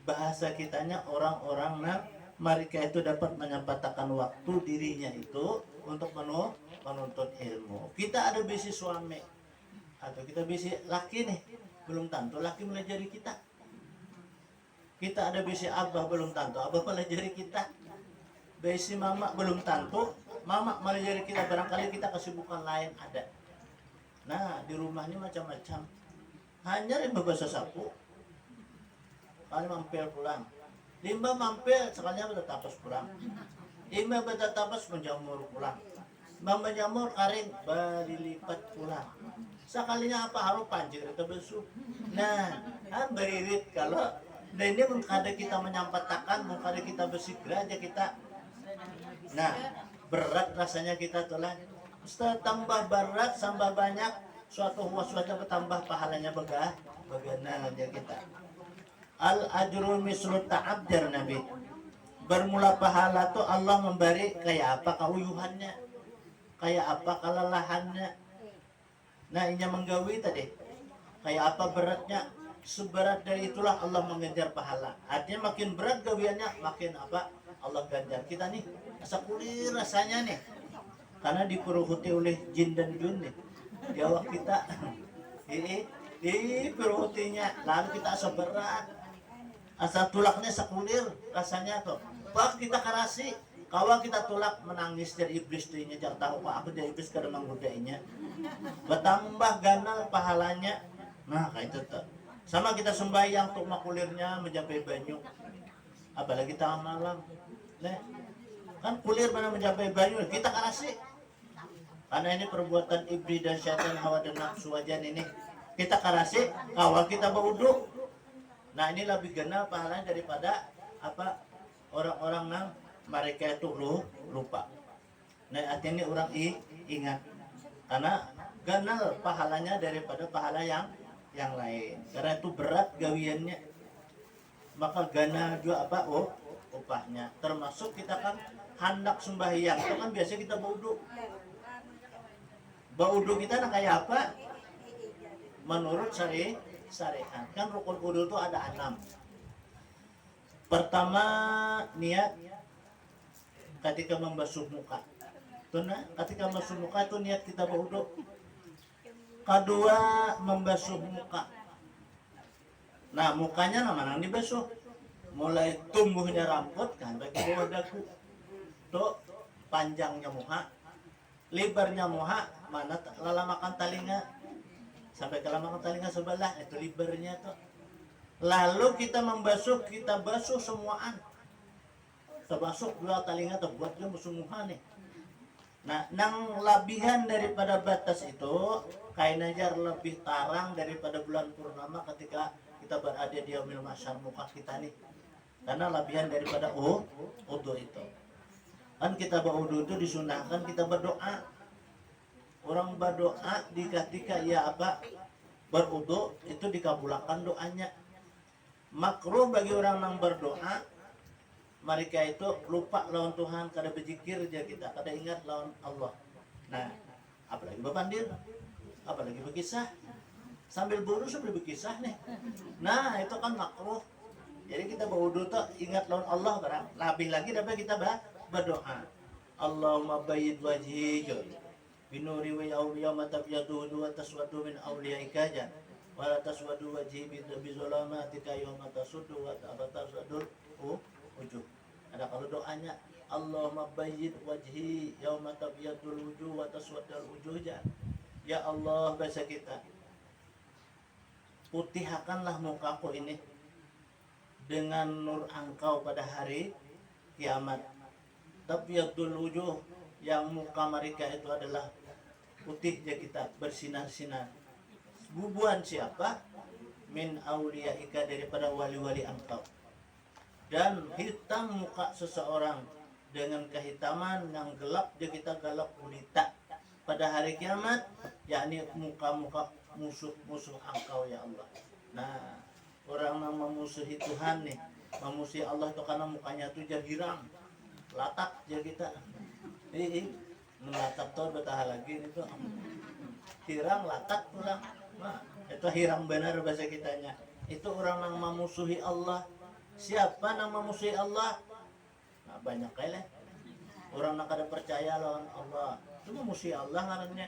bahasa kitanya orang-orang yang mereka itu dapat menyempatkan waktu dirinya itu untuk menuntut ilmu. Kita ada bisi suami atau kita bisi laki nih, belum tentu laki melajari kita. Kita ada bisi abah, belum tentu abah melajari kita. Bisi mama, belum tentu mama melajari kita. Barangkali kita kesibukan lain ada. Nah di rumah ini macam-macam. Hanya rimba bahasa sapu, kali mampir pulang. Limba mampir sekalinya bertatapas pulang. Ima bertatapas menjamur pulang. Menjamur karing berlipat pulang. Sekalinya apa harus pancing itu besuk. Nah beririt kalau dan ini kada kita menyampatakan, kada kita bersegera aja kita. Nah, berat rasanya kita tulah. Setelah tambah berat, tambah banyak, suatu bertambah pahalanya bagaimana aja kita. Al ajru mislu ta'abdir Nabi. Bermula pahala tuh Allah memberi kayak apa keuyuhannya, kayak apa kelelahannya. Nah, ini menggawi tadi. Kayak apa beratnya, seberat dari itulah Allah mengejar pahala. Artinya makin berat gawiannya, makin apa Allah ganjar. Kita nih asa kulir rasanya nih, karena diperuhuti oleh jin dan jun nih di awak kita. Ini diperhutinya, lalu kita asa berat, asa tulaknya sekulir rasanya tuh. Pak kita karasi, kalau kita tulak menangis dari iblis tuh ini, jangan tahu pak aku dari iblis karena menggodainya. Bertambah ganal pahalanya. Nah kayak itu tuh. Sama kita sembahyang untuk makulirnya mencapai banyu, apalagi tengah malam. Nah, kan kulir mana mencapai banyu, kita karasi. Karena ini perbuatan iblis dan syaitan, hawa dan nafsu wajan ini. Kita karasi, awal kita berwudu. Nah ini lebih ganal pahalanya daripada apa orang-orang yang mereka itu lupa. Nah artinya ini orang ingat, karena ganal pahalanya daripada pahala yang lain. Karena itu berat gawiannya, maka ganal juga apa upahnya. Termasuk kita kan hendak sembahyang, itu kan biasa kita berwudu. Berwudu kita nah kayak apa? Menurut syariat kan rukun wudu itu ada 6. Pertama niat ketika membasuh muka. Tuna, ketika membasuh muka itu niat kita berwudu. Kedua membasuh muka. Nah mukanya namanya dibasuh. Mulai tumbuhnya rambut kan bagi bawah dagu. Tuh panjangnya muka, lebarnya muka, mana lelamakan talinga sampai ke lelamakan talinga sebelah itu lebarnya tuh. Lalu kita membasuh, kita basuh semuaan. Kita basuh dua talinga tuh buat dia musuh muka nih. Nah, nang labihan daripada batas itu kain ajar lebih tarang daripada bulan purnama ketika kita berada di yaumil mahsyar muka kita nih. Karena labihan daripada wudu itu. Kan kita berwudu itu disunahkan kita berdoa. Orang berdoa ketika ya apa berwudu itu dikabulkan doanya. Makruh bagi orang yang berdoa mereka itu lupa lawan Tuhan, kada berzikir aja kita, kada ingat lawan Allah. Nah, apalagi berpandir, apalagi berkisah, sambil buru sambil berkisah nih. Nah, itu kan makruh. Jadi kita berwudu tuh ingat lawan Allah barang. Lebih lagi dapat kita berdoa. Allahumma bayyid wajhi binuri wa yawma tabyadu wa taswadu min awliyaika jan wa la taswadu wajhi bi zulamatika yawma tasuddu wa tabatasudul wujuh. Ada kalau doanya Allahumma bayyid wajhi yauma tabyadul wujuh wa taswaddul wujuh. Ya Allah, bahasa kita, putihkanlah mukaku ini dengan nur Engkau pada hari kiamat. Tabyadul wujuh, yang muka mereka itu adalah putihnya kita, bersinar-sinar. Bubuan siapa? Min auliyaika, daripada wali-wali Engkau. Dan hitam muka seseorang dengan kehitaman yang gelap, dia kita gelap gulita pada hari kiamat, yakni muka-muka musuh-musuh Engkau ya Allah. Nah, orang yang memusuhi Tuhan nih, memusuhi Allah itu karena mukanya itu jadi hirang, latak dia kita. Melatak tuh betah lagi itu hirang latak pulang. Nah, itu hirang benar bahasa kitanya. Itu orang yang memusuhi Allah. Siapa yang memusuhi Allah? Nah, banyak kali orang yang kada percaya lawan Allah itu memusuhi Allah ngarannya.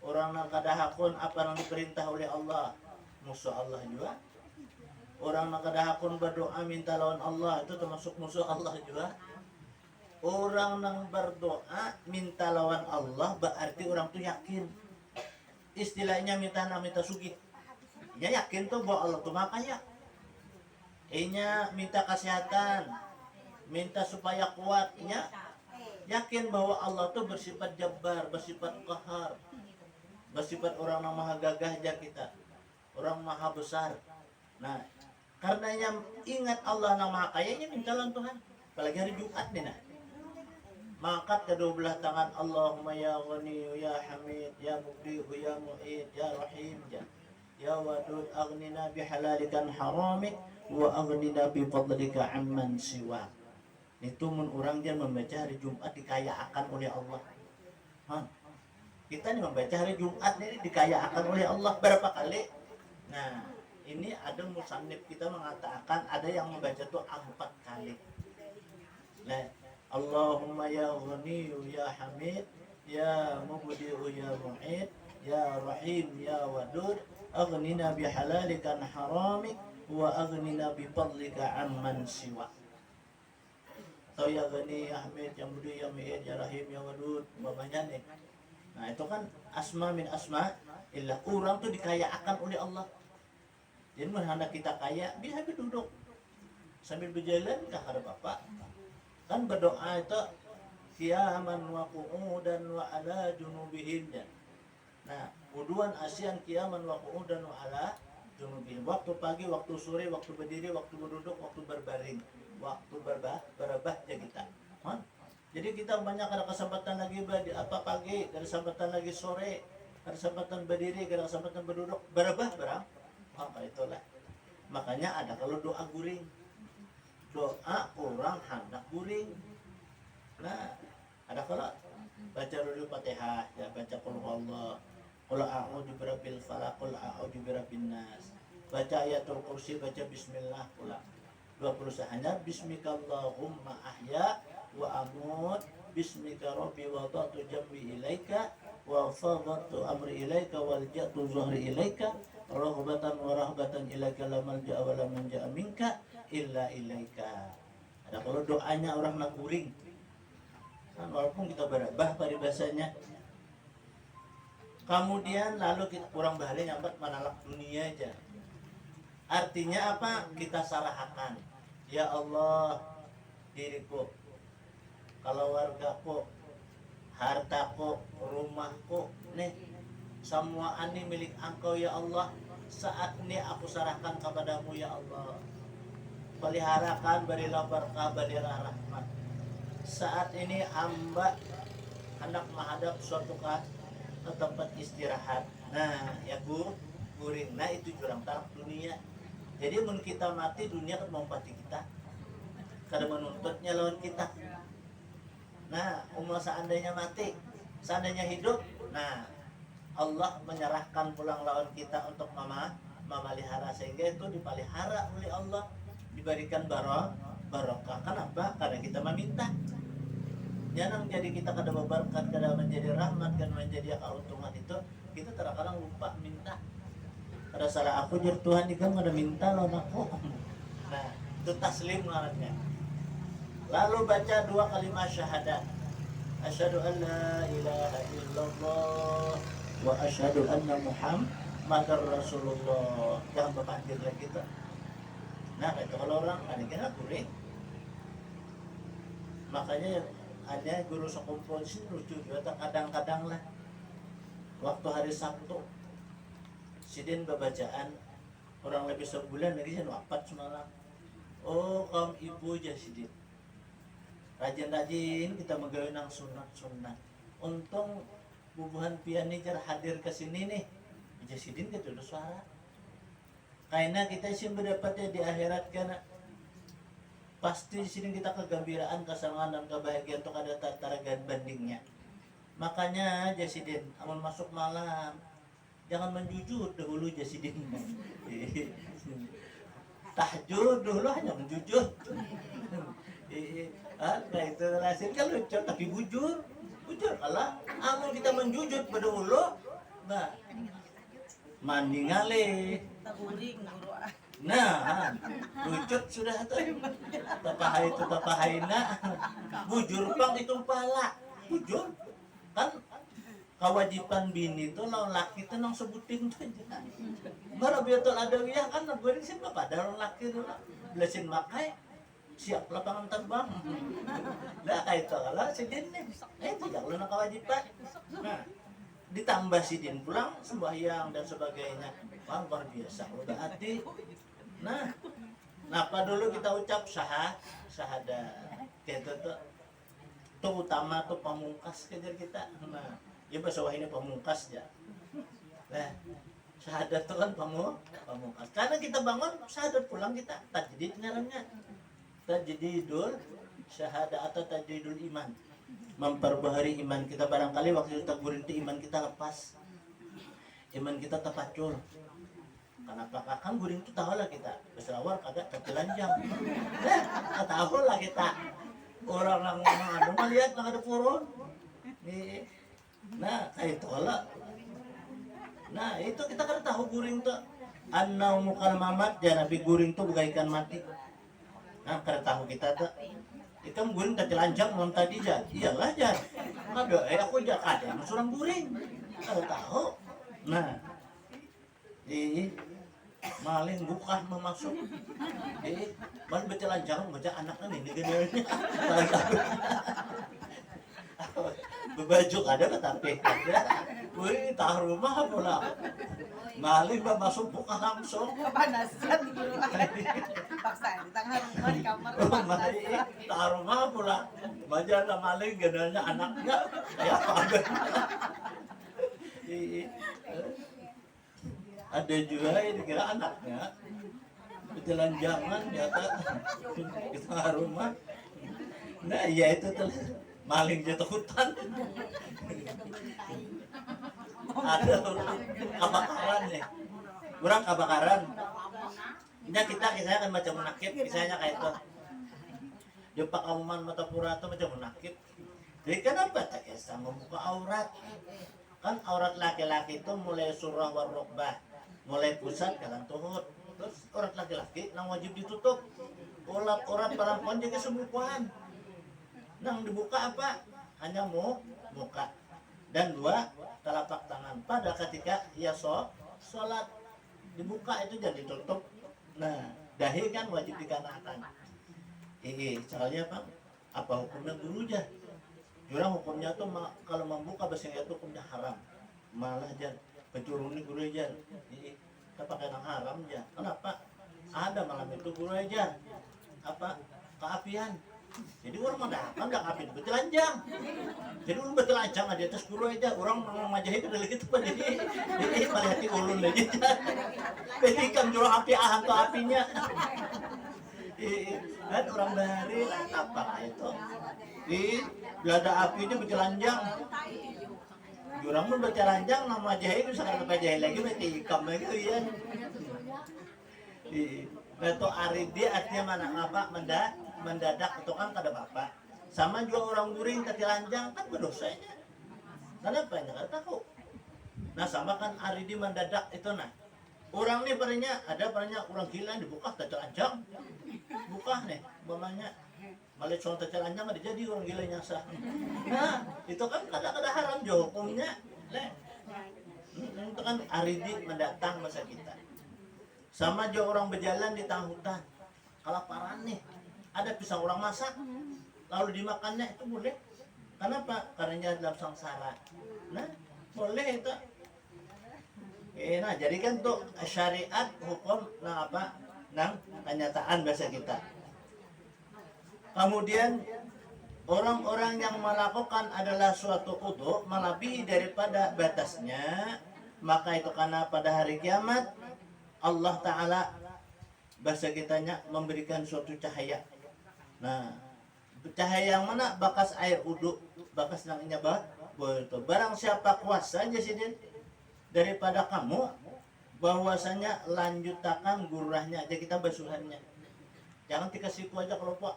Orang yang kada hakun apa yang diperintah oleh Allah, musuh Allah juga. Orang yang kada hakun berdoa minta lawan Allah, itu termasuk musuh Allah juga. Orang yang berdoa minta lawan Allah berarti orang itu yakin. Istilahnya minta sugih. Ya yakin tuh bahwa Allah tuh makanya. Inya minta kesehatan, minta supaya kuat, ya yakin bahwa Allah tuh bersifat jabbar, bersifat qahar, bersifat orang yang maha gagah aja kita, orang maha besar. Nah, karenanya ingat Allah yang Maha Kayanya mintalah Tuhan. Apalagi hari Jumat nih nah. Mangkat kedua belah tangan Allahumma ya Ghani ya Hamid ya Mubdi'u ya Mu'id ya Rahim ya Wadud aghnina bihalalikan haramik wa aghnina bi fadlika amman siwa. Itu mun orang dia membaca hari Jumat dikayakan oleh Allah. Hah? Kita nih membaca hari Jumat ini dikayakan oleh Allah berapa kali? Nah, ini ada musannif kita mengatakan ada yang membaca itu 4 kali. Nah, Allahumma ya Ghani ya Hamid ya Mubdi'u ya Mu'id ya Rahim ya Wadud aghnina bihalalikan haramik wa aghnina bifadlika amman siwa. Atau ya Ghani ya Hamid ya Mubdi'u ya Mu'id ya Rahim ya Wadud umpamanya nih. Nah, itu kan asma min asma illah. Orang tuh dikayakan oleh Allah. Jadi menghadap kita kaya, bisa duduk sambil berjalan ke hadap Bapak. Kan berdoa itu qiyaman wa qu'udan wa ala junubihim. Nah, wuduan asyan qiyaman wa qu'udan wa ala junubihim. Waktu pagi, waktu sore, waktu berdiri, waktu berduduk, waktu berbaring, waktu berebah ya kita. Jadi kita banyak ada kesempatan lagi pagi, ada kesempatan lagi sore, ada kesempatan berdiri, ada kesempatan berduduk, berebah berang. Maka itulah. Makanya ada kalau doa guring. Doa orang hendak guring. Nah, ada kalau baca dulu Fatihah, ya baca qul huwallah, qul a'udzu birabbil falaq, qul a'udzu birabbin nas. Baca ayatul kursi, baca bismillah pula. 20 hanya bismikallahumma ahya wa amut bismika rabbi wada'tu jambi ilaika wa fadhatu amri ilaika wal ja'tu zuhri ilaika rahbatan wa rahbatan ilaika la malja'a wa la manja'a minka illa ilaika. Ada kalau doanya orang nak guring. Kan walaupun kita berabah pada bahasanya. Kemudian lalu kita kurang bahaya nyambat manalak dunia aja. Artinya apa? Kita sarahkan. Ya Allah, diriku, keluargaku, hartaku, rumahku, nih semua ini milik Engkau ya Allah. Saat ini aku serahkan kepadamu ya Allah. Peliharakan, berilah berkah, berilah rahmat. Saat ini hamba hendak menghadap suatu ke tempat istirahat. Nah, ya guring. Nah, itu jurang talak dunia. Jadi mun kita mati, dunia kan melompati kita. Kada menuntutnya lawan kita. Nah, seandainya mati, seandainya hidup, nah Allah menyerahkan pulang lawan kita untuk memelihara, sehingga itu dipelihara oleh Allah, diberikan barokah. Kenapa? Karena kita meminta. Jangan jadi kita kada berkat, kada menjadi rahmat, kada menjadi keuntungan itu, kita terkadang lupa minta. Kada salah aku jadi Tuhan juga kada minta lawan aku. Nah, itu taslim ngarannya. Lalu baca 2 kalimat syahadat. Asyhadu an la ilaha illallah wa asyhadu anna Muhammadar Rasulullah. Jangan berpanjir lagi kita. Nah, itu kalau orang ada kena kuring. Makanya ada guru sekumpul sini lucu juga, kadang-kadang lah waktu hari Sabtu sidin babacaan orang lebih sebulan lagi saya wafat semalam. Oh, kaum ibu aja sidin rajin-rajin kita menggawe nang sunat-sunat. Untung bubuhan piani jar hadir ke sini nih. Aja sidin kita udah suara. Karena kita sih mendapatnya di akhirat karena pasti di sini kita kegembiraan, kesenangan dan kebahagiaan untuk ada taragan bandingnya. Makanya Jasidin, amal masuk malam jangan menjujur dahulu Jasidin. Tahajud dulu hanya menjujur. Nah itu rasin kan lucu tapi bujur kalah. Amal kita menjujur pada ulu, nah mandi ngalih. Nah, lucut sudah tuh. Tapahayna. Bujur pang itu pala. Bujur. Kan kewajiban bini itu lawan laki itu nang sebutin tuh. Marabiatul adawiyah kan nagwerin sih bapak dalam laki itu lah. Belasin makai siap lapangan terbang. Lah kayak itu kalau si din nih. Tidak lu nak kewajiban. Nah, ditambah si din pulang sembahyang dan sebagainya. Wah, luar biasa. Udah hati Nah, apa dulu kita ucap syahadat. Gitu tuh. Itu utama tuh pamungkas kejar kita. Nah, ya bahasa ini pamungkas ya. Nah, syahadat itu kan pamungkas. Karena kita bangun syahadat pulang kita tajdid ngarannya. Tajdidul syahadat atau tajdidul iman. Memperbaharui iman kita, barangkali waktu kita guring itu iman kita lepas. Iman kita terpacul. Kenapa kan guring itu tahu lah kita. Beselawar kagak tertelanjang. Tahu lah kita. Orang anu melihat nggak ada purun. Nah, kayak itu lah. Nah, itu kita kan tahu guring tuh. Annau mukal mamat ya, nabi guring tuh bagaikan mati. Nah, karena tahu kita tuh. Ikan guring tak telanjang malam tadi aja. Iyalah aja. Ada, aku aja ada surang guring. Kalau tahu. Nah, maling bukan memasuk. Baru bertelanjang baca anaknya ini gede. Bebaju ada tetapi wih taruh rumah pula maling masuk buka langsung kepanasan dulu paksa di tengah rumah di kamar kepanasan taruh rumah pula baca maling gedenya anaknya kayak apa ada juga ini kira anaknya bertelanjangan di atas di tengah rumah. Nah ya itu tuh maling jatuh hutan. Ada kebakaran nih, kurang kebakaran. Ya kita kisahnya kan macam munakib, kisahnya kayak itu. Di Pakuman Matapura itu macam munakib. Jadi kenapa tak kisah membuka aurat? Kan aurat laki-laki itu mulai surah warrokbah, mulai pusat jalan tuhut. Terus aurat laki-laki yang wajib ditutup. Aurat perempuan juga sembuhan. Nang dibuka apa? Hanya muka dan dua telapak tangan. Pada ketika ia sholat dibuka itu jadi tutup. Nah, dahi kan wajib dikarenakan. Caranya apa hukumnya dulu aja? Jurang hukumnya tuh kalau membuka bahasa itu hukumnya haram. Malah aja pencuruni guru aja. Kita pakai yang haram aja. Kenapa? Ada malam itu guru aja. Apa? Keapian. Jadi orang mana kan nggak kapit bertelanjang. Jadi orang bertelanjang di atas guru aja. Orang majahit udah gitu pada jadi malihati ulun lagi. Jadi kan jurang api hantu apinya. Kan orang dari apa itu? Ada apinya bertelanjang. Jurang pun bertelanjang nama jahit bisa kata jahit lagi berarti ikam lagi ya. Itu aridi artinya mana apa mendadak itu kan kada bapak. Sama juga orang guring tertelanjang kan berdosanya. Kenapa ya kada tahu. Nah sama kan aridi mendadak itu nah. Orang nih pernahnya orang gila dibuka tertelanjang. Buka nih umpamanya malah soal tertelanjang ada jadi orang gila nyasa. Nah itu kan kada haram jo hukumnya. Itu kan aridi mendatang masa kita. Sama juga orang berjalan di tengah hutan. Kelaparan nih. Ada pisang orang masak, lalu dimakannya itu boleh. Kenapa? Karena dalam sangsara. Nah, boleh itu. Nah, jadi kan tuh syariat hukum nah apa? Nang kenyataan bahasa kita. Kemudian orang-orang yang melakukan adalah suatu wudu melebihi daripada batasnya, maka itu karena pada hari kiamat Allah Ta'ala bahasa kitanya memberikan suatu cahaya. Nah, cahaya yang mana? Bakas air uduk, bakas nangnya barang siapa kuasa aja sih daripada kamu, bahwasanya lanjutakan gurahnya aja kita basuhannya. Jangan tika siku aja kalau pak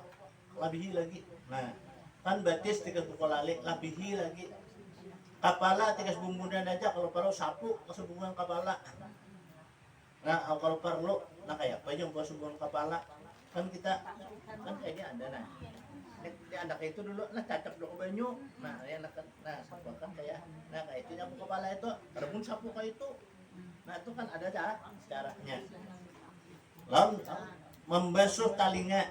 labihi lagi. Nah, kan batis tika kukolali labihi lagi. Kapala tika bumbunan aja kalau perlu sapu kesebungan kapala. Nah, kalau perlu nah kayak apa yang buat sebungan kapala kan kita kan kayaknya ada nah di anak itu dulu nah cacap dulu banyu nah ya nah sapu kan kayak nah kayak itu nyapu kepala itu rebun sapu kayak itu nah itu kan ada caranya lalu membasuh talinga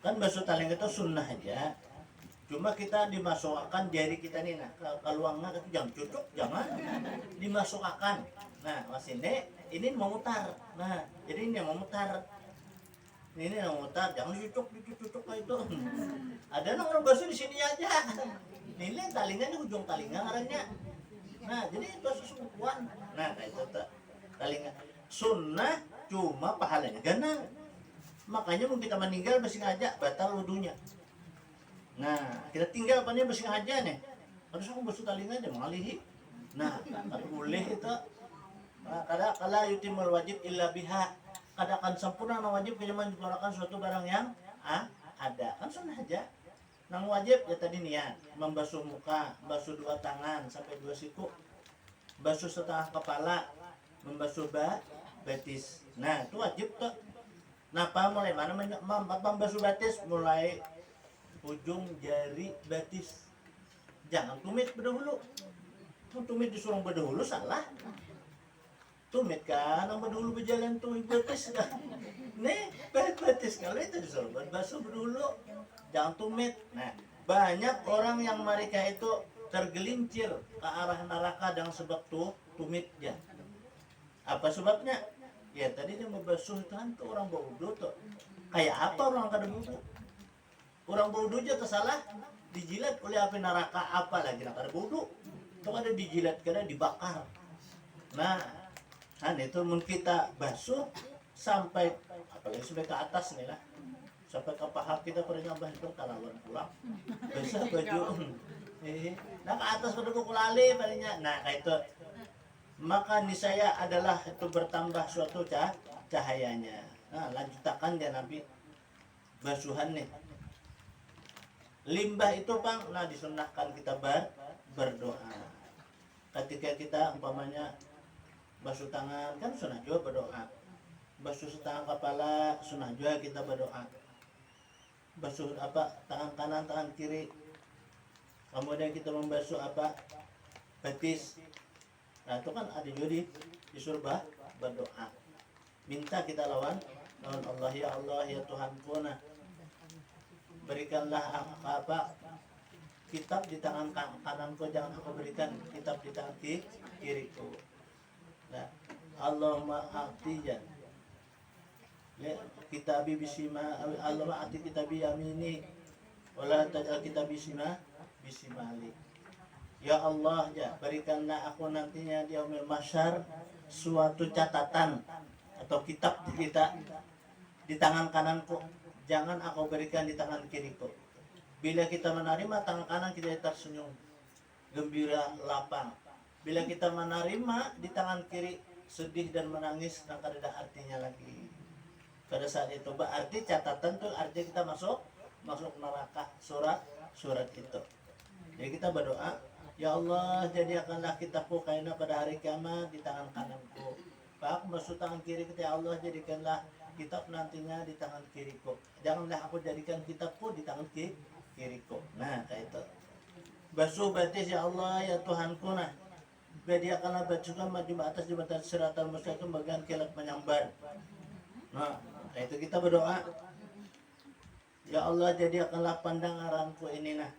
kan basuh talinga itu sunnah aja cuma kita dimasukkan jari kita nih nah keluangnya itu jangan cucuk jangan dimasukkan nah masih nih ini memutar. Nah, jadi ini yang memutar. Ini yang memutar, jangan dicucuk kayak itu. Ada orang basuh di sini aja. Ini talingan di ujung talingan arahnya. Nah, jadi basuh sungguhan. Nah, kayak itu talingan. Sunnah cuma pahalanya gana. Makanya mau kita meninggal masih ngajak batal wudunya. Nah, kita tinggal apa nih masih ngajak nih. Harus aku basuh talingan aja mengalihi. Nah, kan boleh itu. Nah, kala yutimul wajib illa biha. Kadakan sempurna na wajib kejaman menyempurnakan suatu barang yang ada. Kan sunnah aja. Nang wajib ya tadi niat, membasuh muka, basuh 2 tangan sampai 2 siku. Basuh setengah kepala, membasuh betis. Nah, itu wajib tuh. Napa mulai mana membasuh betis? Mulai ujung jari betis. Jangan tumit berdahulu. Tumit disuruh berdahulu salah. Tumit kan, ang berdahulu berjalan tuh betis kan. Nih, betis kalau itu disuruh basuh berdahulu. Jangan tumit. Nah, banyak orang yang mereka itu tergelincir ke arah neraka dengan sebab tuh tumitnya. Apa sebabnya? Ya tadi dia membasuh kan tuh orang baudu tuh. Kayak apa orang kada budu? Orang baudu aja kesalah dijilat oleh api neraka, apa lagi nak kada baudu? Itu kada dijilat, kada dibakar. Nah, kan itu mun kita basuh sampai apalagi sampai ke atas nih lah. Sampai ke paha kita pada nyambah itu kalawan pulang. Basah baju. Nah ke atas pada kukulali palingnya. Nah kayak itu. Maka niscaya adalah itu bertambah suatu cahayanya. Nah lanjutakan dia Nabi basuhan nih. Limbah itu Bang, nah disunahkan kita berdoa. Ketika kita umpamanya basuh tangan kan sunnah juga berdoa. Basuh setengah kepala sunnah juga kita berdoa. Basuh apa tangan kanan tangan kiri. Kemudian kita membasuh apa betis. Nah itu kan ada juga disuruh berdoa. Minta kita lawan Allah ya Allah ya Tuhanku, nah berikanlah apa kitab di tangan kananku, jangan aku berikan kitab di tangan kiriku. Nah, Allahumma a'tijan ya kitabi bisima, Allahumma a'ti kitabi yamini wala taj'al kitabi bisimali. Ya Allah, ya berikanlah aku nantinya di yaumil mahsyar suatu catatan atau kitab kita di tangan kananku, jangan aku berikan di tangan kiriku. Bila kita menerima tangan kanan kita tersenyum gembira lapang. Bila kita menerima di tangan kiri sedih dan menangis, dan tidak ada artinya lagi. Pada saat itu berarti catatan tuh artinya kita masuk neraka surat itu. Jadi kita berdoa, ya Allah jadikanlah kitabku kaina pada hari kiamat di tangan kananku. Pak masuk tangan kiri kita, ya Allah jadikanlah kitab nantinya di tangan kiriku. Janganlah aku jadikan kitabku di tangan kiriku. Nah kayak itu. Basuh betis ya Allah ya Tuhanku, nah bediakanlah basuhkan di atas jembatan Siratal Mustaqim bagian kilat menyambar. Nah itu kita berdoa, ya Allah jadikanlah pandangaranku ini nah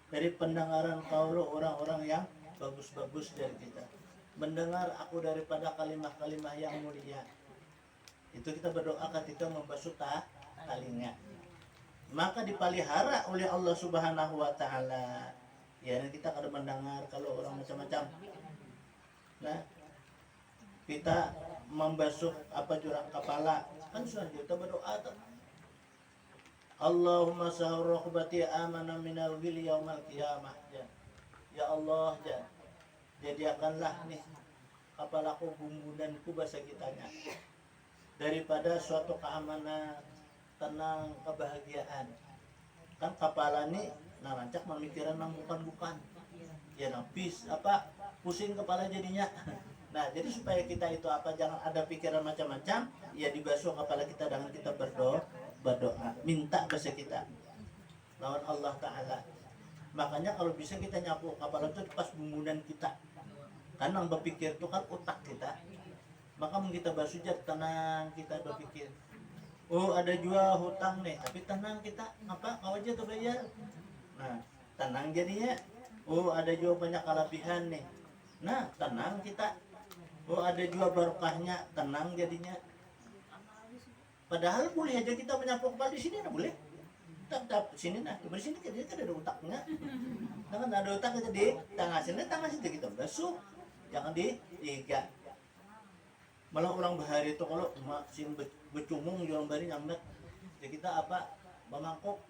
dari pendengaran kaulo orang-orang yang bagus-bagus dari kita, mendengar aku daripada kalimah-kalimah yang mulia. Itu kita berdoa ketika membasuh talinga, maka dipelihara oleh Allah Subhanahu wa taala. Ya kita kada mendengar kalau orang macam-macam. Nah kita membasuh apa jurang kepala kan sudah kita berdoa tuh. Allahumma sahur rokbati amana minal ghil yaumal qiyamah. Ya Allah jadikanlah nih kepalaku bumbunanku bahasa kitanya daripada suatu keamanan, tenang, kebahagiaan. Kan kepala nih nah rancak memikiran nang bukan ya nafis apa pusing kepala jadinya. Nah jadi supaya kita itu apa jangan ada pikiran macam-macam, ya dibasuh kepala kita dengan kita berdoa minta bahasa kita lawan Allah Ta'ala. Makanya kalau bisa kita nyapu kepala itu pas bumbunan kita, karena yang berpikir itu kan otak kita. Maka kita basuh aja tenang, kita berpikir oh ada juga hutang nih, tapi tenang kita apa kau aja tuh bayar. Nah tenang jadinya. Oh ada juga banyak kelebihan nih, nah tenang kita. Oh ada juga barokahnya, tenang jadinya. Padahal boleh aja kita menyapu kepala di sini, nah boleh. Tap sini nah, di sini kan ada otaknya. Jangan ada otak kita di tangan situ kita basuh. Jangan di tiga. Malah orang bahari itu kalau sim becumung jual bahari nyambat. Ya kita apa? Memangkok.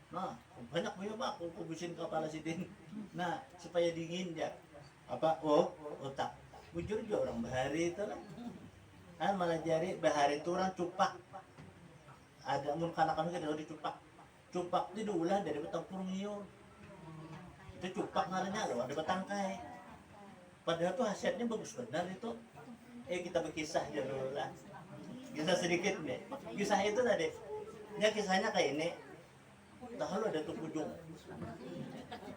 Nah, banyak pak, aku kubusin kepala sidin. Nah, supaya dingin ya. Apa? Oh, otak. Bujur juga orang bahari itu lah. Kan malah jari bahari itu orang cupak. Ada mun kanak-kanak ada dicupak. Cupak itu diulah dari batang purngio. Itu cupak ngarannya loh, ada batangkai. Padahal tuh hasilnya bagus benar itu. Kita berkisah aja dulu lah. Kisah sedikit nih. Kisah itu tadi. Ya kisahnya kayak ini. Tahu ada tuh ujung.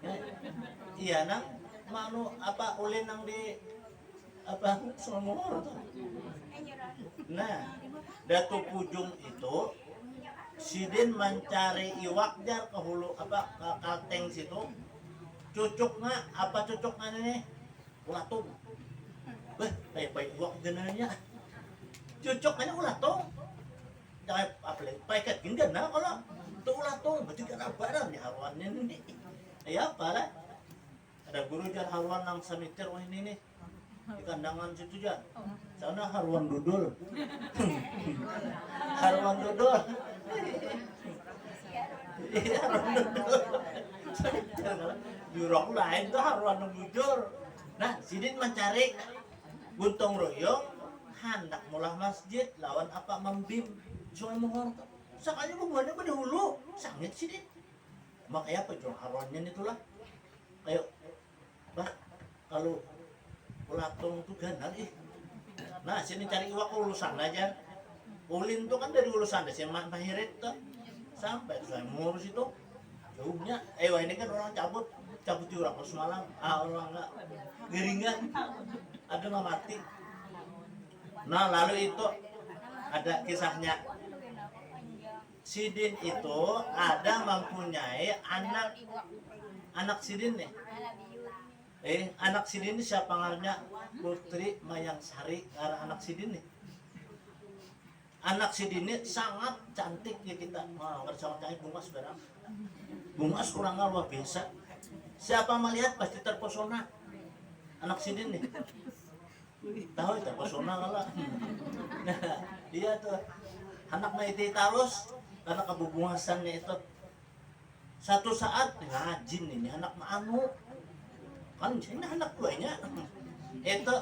Ya, iya nang manu apa ulin nang di apa Selangor tuh. Nah, Datuk Pujung itu Sidin mencari iwak jar ke hulu apa ke kalteng situ. Cucuknya apa cucuknya ini? Ulatung. Kayak iwak genanya. Cucuknya ulatung. Jangan apa lagi? Paikat genggan nah kalau tuh ulatung berarti kan barang nih haruannya ini. Ya apalah. Ada guru jar haruan nang samitir wah ini nih. Di kandangan situ jar. Sana haruan dudul. Haruan dudul. Iya, haruan dudul. Jurok lain tuh haruan bujur. Nah, Sidin mencari Buntung royong hendak mulah masjid lawan apa membim Sungai Mohor. Sakanya hubungannya pada hulu sangit Sidin. Makanya apa jual haruannya itulah. Kayak bah kalau ulatung tuh ganar Nah, sini cari iwak ke ulusan aja. Ulin tuh kan dari ulusan deh, Siman Mahirit tuh sampai Sungai Mohor situ. Jauhnya, wah ini kan orang cabut di orang ke semalam, orang nggak geringan, ada nggak mati. Nah lalu itu ada kisahnya. Sidin itu ada mempunyai anak Sidin nih. Anak Sidin ini siapa ngarannya? Putri Mayang Sari, anak Sidin nih. Anak Sidin ini sangat cantik ya kita. Wah, sama cantik bungas berang. Bungas kurang luar biasa. Siapa melihat pasti terpesona. Anak Sidin nih. Tahu terpesona lah. Nah, dia tuh anak Maiti Tarus karena kebubungasannya itu. Satu saat ngajin ini anak anu kan ini anak tuanya itu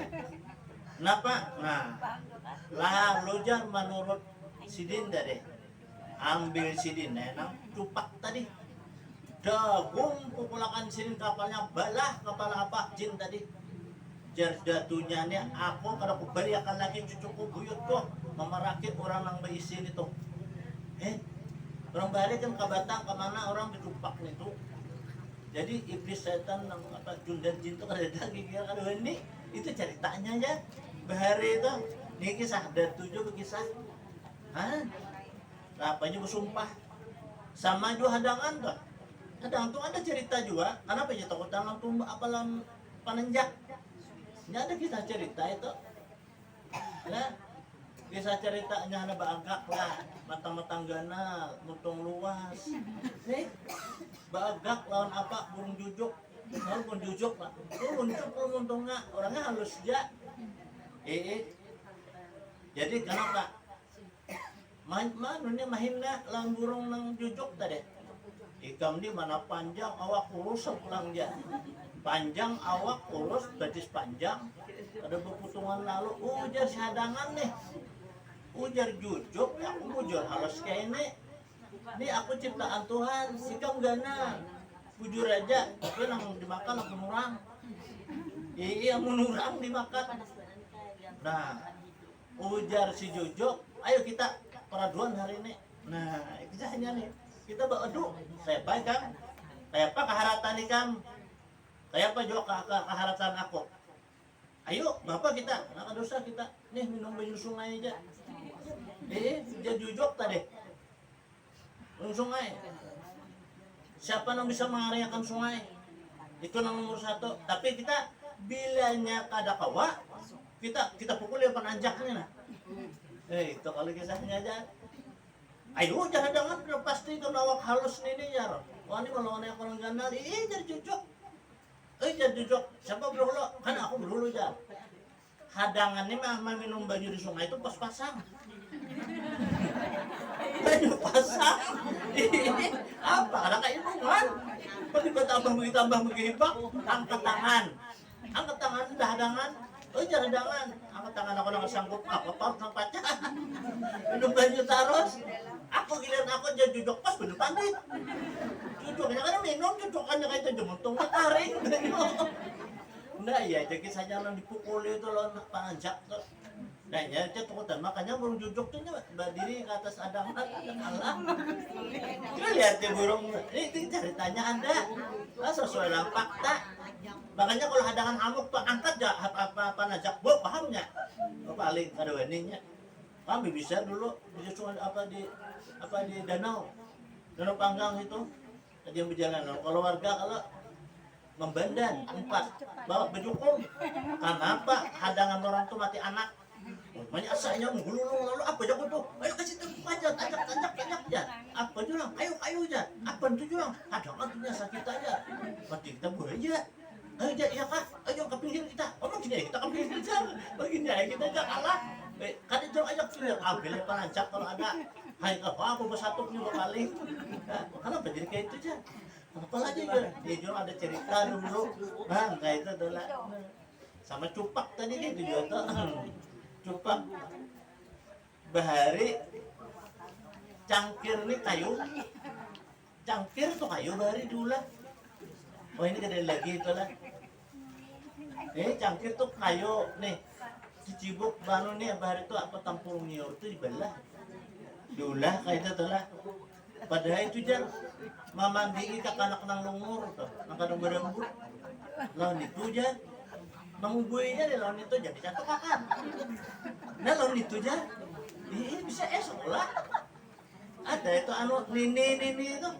kenapa? Nah lalu jangan menurut Sidin tadi ambil Sidin enang cupak tadi dagung pupulakan Sidin kapalnya balah kepala apa jin tadi jar datunya nih aku kada aku beri akan lagi cucuku buyut kok memerakit orang yang berisi itu orang bari kan ke Batang kemana orang dicupak itu. Jadi iblis setan yang apa jun dan jin itu kada gigil kada ini itu ceritanya ya bahari itu ini kisah ada 7 kisah apanya bersumpah sama juga hadangan tuh hadangan tuh ada cerita juga kenapa ya takut dalam tuh apalan panenjak ini ada kisah cerita itu ya kisah ceritanya ada bagak lah matang-matang gana mutung luas bagak lawan apa burung jujuk lawan burung jujuk lah burung muntungnya orangnya halus aja jadi kenapa manunya mahina lawan burung nang jujuk tadi ikam di mana panjang awak kurus sepulang dia panjang awak kurus gadis panjang ada berputungan lalu ujar sadangan nih ujar jujuk aku bujur halus kayak ini aku ciptaan Tuhan sikam gana bujur aja tapi nang dimakan aku nurang iya menurang dimakan nah ujar si jujuk ayo kita peraduan hari ini nah kisahnya nih kita beradu saya baik kan kayak apa keharatan nih kam kayak apa juga keharatan aku ayo bapak kita nak dosa kita nih minum banyu sungai aja dia jujuk tadi minum sungai siapa yang bisa mengaryaikan sungai itu nomor 1 tapi kita bilanya kada kawa kita pukul ya pananjaknya nah. Itu kalau kisahnya aja. Ayo jangan udah pasti itu lawak halus nih ya. Wah ini kalau anak orang ganal, jadi cucuk. Jadi cucuk. Siapa berulu? Kan aku berulu aja. Hadangannya mah minum baju di sungai itu pas-pasang. Baju pasang. Apa? Ada kayak ilmuwan. Tambah begitu, angkat tangan. Angkat tangan, udah hadangan. Jangan hadangan. Angkat tangan aku nggak sanggup apa sama pacar. Minum baju terus. Aku giliran aku jadi jujur pas bener pandit. Jujurnya kan minum, jujukannya kayak itu jemuntung taring. Nah ya, jadi saja orang dipukul itu loh panjak tuh. Nah ya, itu makanya burung jujuk tuh berdiri ke atas adangan alam. Coba lihat ya burung, ini ceritanya Anda, sesuai dengan fakta. Makanya kalau hadangan amuk tuh angkat ya apa najak, bu pahamnya, paling ada waninya. Kami bisa dulu di sungai apa di danau panggang itu, ada yang berjalan. Kalau warga kalau membandan 4 bawa bejukung karena apa hadangan orang tuh mati anak banyak asaknya menggulung lalu apa jago tuh ayo kasih tepuk aja tajak aja apa jurang ayo aja apa itu jurang hadangan punya sakit aja mati kita boleh aja ayo aja ya kak ayo ke pinggir kita gini kita ke pinggir aja begini aja kita aja kalah kan itu aja clear ambil pelancak kalau ada hai apa aku bersatu juga paling kenapa jadi kayak itu aja apalagi dia juga ada cerita dulu kayak itu adalah sama cupak tadi gitu juga tuh cupak bahari cangkir nih kayu cangkir tuh kayu bahari dulu lah ini gede lagi itu lah cangkir tuh kayu nih cicibuk baru nih bahari tuh apa tampung nyiur tuh dibelah dulu lah kayak itu tuh lah padahal itu jar mamandi ka kanak nang lungur to nang kadang berembut lawan itu jar mangubuinya di lawan itu jadi jatuh kakan nah lawan itu jar bisa sekolah ada itu anu nini itu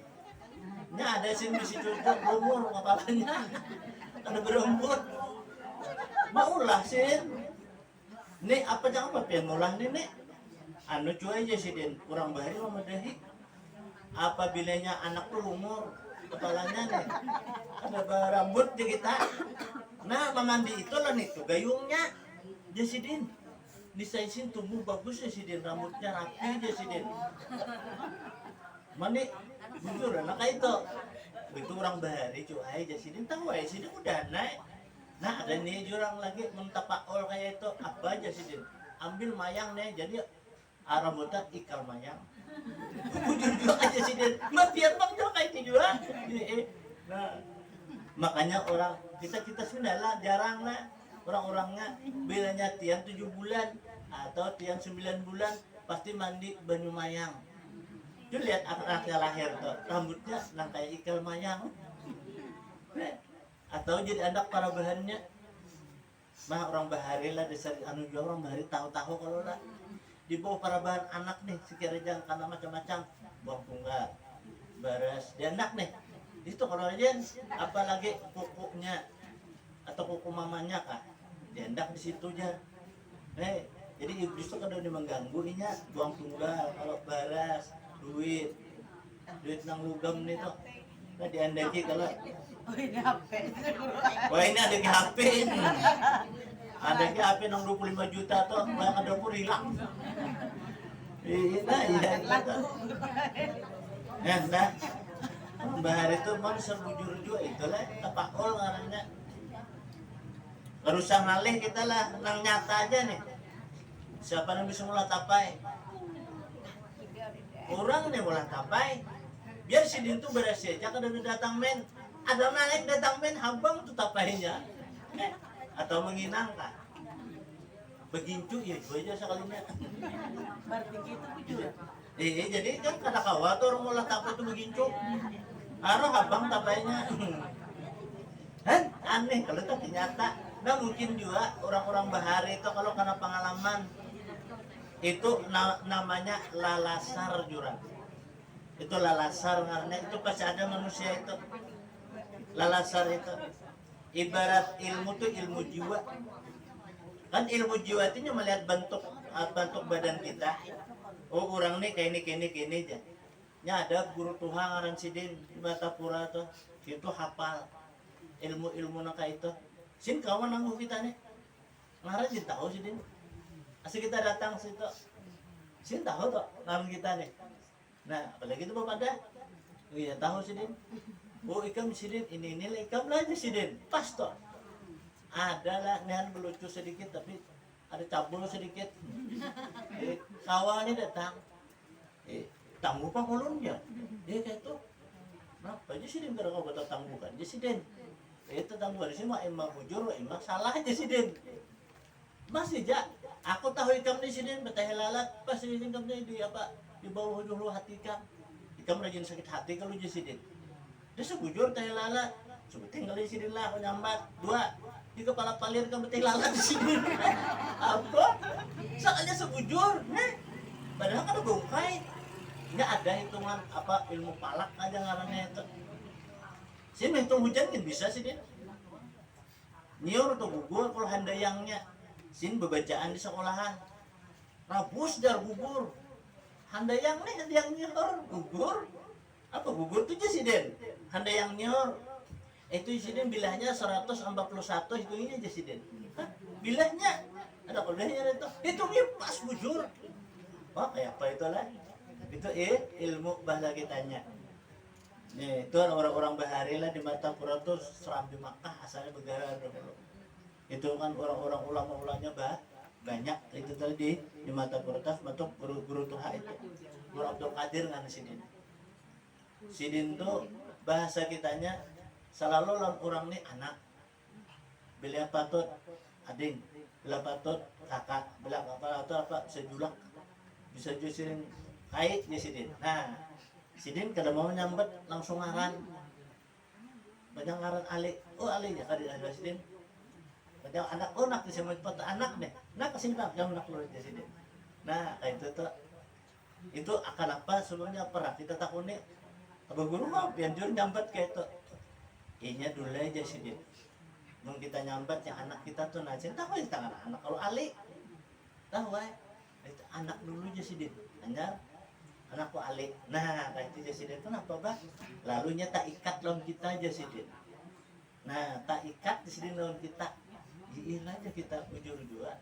nya ada sih misi cucuk lumur kepalanya ada berembut maulah sih nih apa jangan apa yang ngulah nih anu cuy aja sih den kurang bahari mama dahi apabila anak tuh umur kepalanya nih ada rambut di kita nah mamandi itu lah nih tuh gayungnya Jasidin disaisin tumbuh bagus Jasidin rambutnya rapi Jasidin mani jujur anak itu begitu orang bahari cuy Jasidin tahu ya Jasidin udah naik nah ada nih jurang lagi mentapakol kayak itu apa Jasidin ambil mayang nih jadi rambutnya ikal mayang jujur aja sih dia biar bang juga kayak itu juga nah makanya orang kita sebenarnya jarang lah orang-orangnya bilanya tiang 7 bulan atau tiang 9 bulan pasti mandi banyu mayang tuh lihat anak-anaknya lahir tuh rambutnya nang kayak ikan mayang atau jadi anak para bahannya mah orang bahari lah dasar anu juga orang bahari tahu-tahu kalau lah di bawah para bahan anak nih sekiranya karena macam-macam buang tunggal baras dia anak nih itu kalau aja apalagi kukunya atau kuku mamanya kah diendak di situ aja jadi iblis itu kan udah mengganggu ininya buang tunggal kalau baras duit nang lugam nih tuh nah diandaki kalau ini HP wah ini ada di HP ada di HP nang 25 juta tuh banyak ada pun hilang iya nah bahari itu mau sebujur juga itulah tapakol ngarangnya harus ngalih kita lah nang nyata aja nih siapa yang bisa mulai tapai orang nih mulai tapai biar si din tuh beres aja kan udah datang men ada naik datang men habang tuh tapainya atau menginang kan begincu ya itu aja sekalinya berarti gitu bujur jadi kan kata kawa tuh orang mulai tapai tuh begincu aroh habang tapainya aneh kalau itu ternyata nah mungkin juga orang-orang bahari itu kalau karena pengalaman itu namanya lalasar jurang itu lalasar karena itu pasti ada manusia itu lalasar itu ibarat ilmu tuh ilmu jiwa Kan ilmu jiwa itu melihat bentuk badan kita. Oh orang nih kayak ini aja. Nya ada guru Tuhan ngaran sidin di Batapura tuh. Itu hafal ilmu-ilmu naka itu. Sin kawan nanggu kita nih. Ngaran jin tahu sidin. Asal kita datang situ. Sin tahu tuh ngaran kita nih. Nah, apalagi itu Bapak dah. Iya tahu sidin. Oh ikam sidin ini lah ikam lah aja sidin. Pas tuh. Ada lah nian melucu sedikit tapi ada cabul sedikit. Kawannya datang. Tangguh pang ulunnya. Dia kayak itu. Kenapa aja sidin kalau kau betul tangguhkan aja sidin. Itu tangguh di sini mah emang bujur, emang salah aja sidin. Masih ja. Aku tahu ikam di sidin betah lalat pas di ikam di apa di bawah dulu hati ikam. Ikam rajin sakit hati kalau aja sidin. Dia sebujur teh lalat. Sebeting kali sidin lah aku nyambat. Dua. Di kepala palir kamu betah lalat di sini. Apa? Soalnya sebujur. Padahal kan bongkai. Nggak ada hitungan apa ilmu palak aja ngarannya itu. Sini itu hujan kan bisa sih dia. Nyiur atau gugur kalau handayangnya. Sini bebacaan di sekolahan. Rabus jar gugur. Handayang nih handayang nyiur gugur. Apa gugur tuh sih Den? Handayang nyiur. Itu sini bilahnya 141 itu ini aja sih Den. Bilahnya ada kodenya itu. Itu pas bujur. Oh kayak apa itu lah? Itu ilmu bahasa kitanya. Nih itu orang-orang bahari lah di Batapura tuh serambi Makkah asalnya begara dulu. Itu kan orang-orang ulama-ulamanya banyak itu tadi di Batapura tas bentuk guru-guru Tuhan itu. Guru Abdul Qadir kan sidin. Sidin tuh bahasa kitanya selalu orang nih anak. Bila patut ading, bila patut kakak, bila patut apa sejulak bisa jusin kait ya sidin. Nah, sidin kada mau nyambet langsung ngaran. Banyak ngaran Ali. Oh Ali ya kada ada sidin. Banyak anak oh nak disebut foto anak deh. Nak kesini pak yang nak lu ya sidin. Nah, kayak itu tuh. Itu akan apa sebenarnya pernah kita takuni. Apa guru mah bianjur nyambet kayak itu. Inya dulu aja sidin. Mau kita nyambet yang anak kita tuh najin tahu ya tangan anak kalau Ali. Tahu itu anak dulu aja sidin. Hanya anakku alik. Nah, kayak itu Jasidin kenapa bah? Lalunya tak ikat lawan kita Jasidin. Nah, tak ikat Jasidin lawan kita. Iya aja kita bujur juga.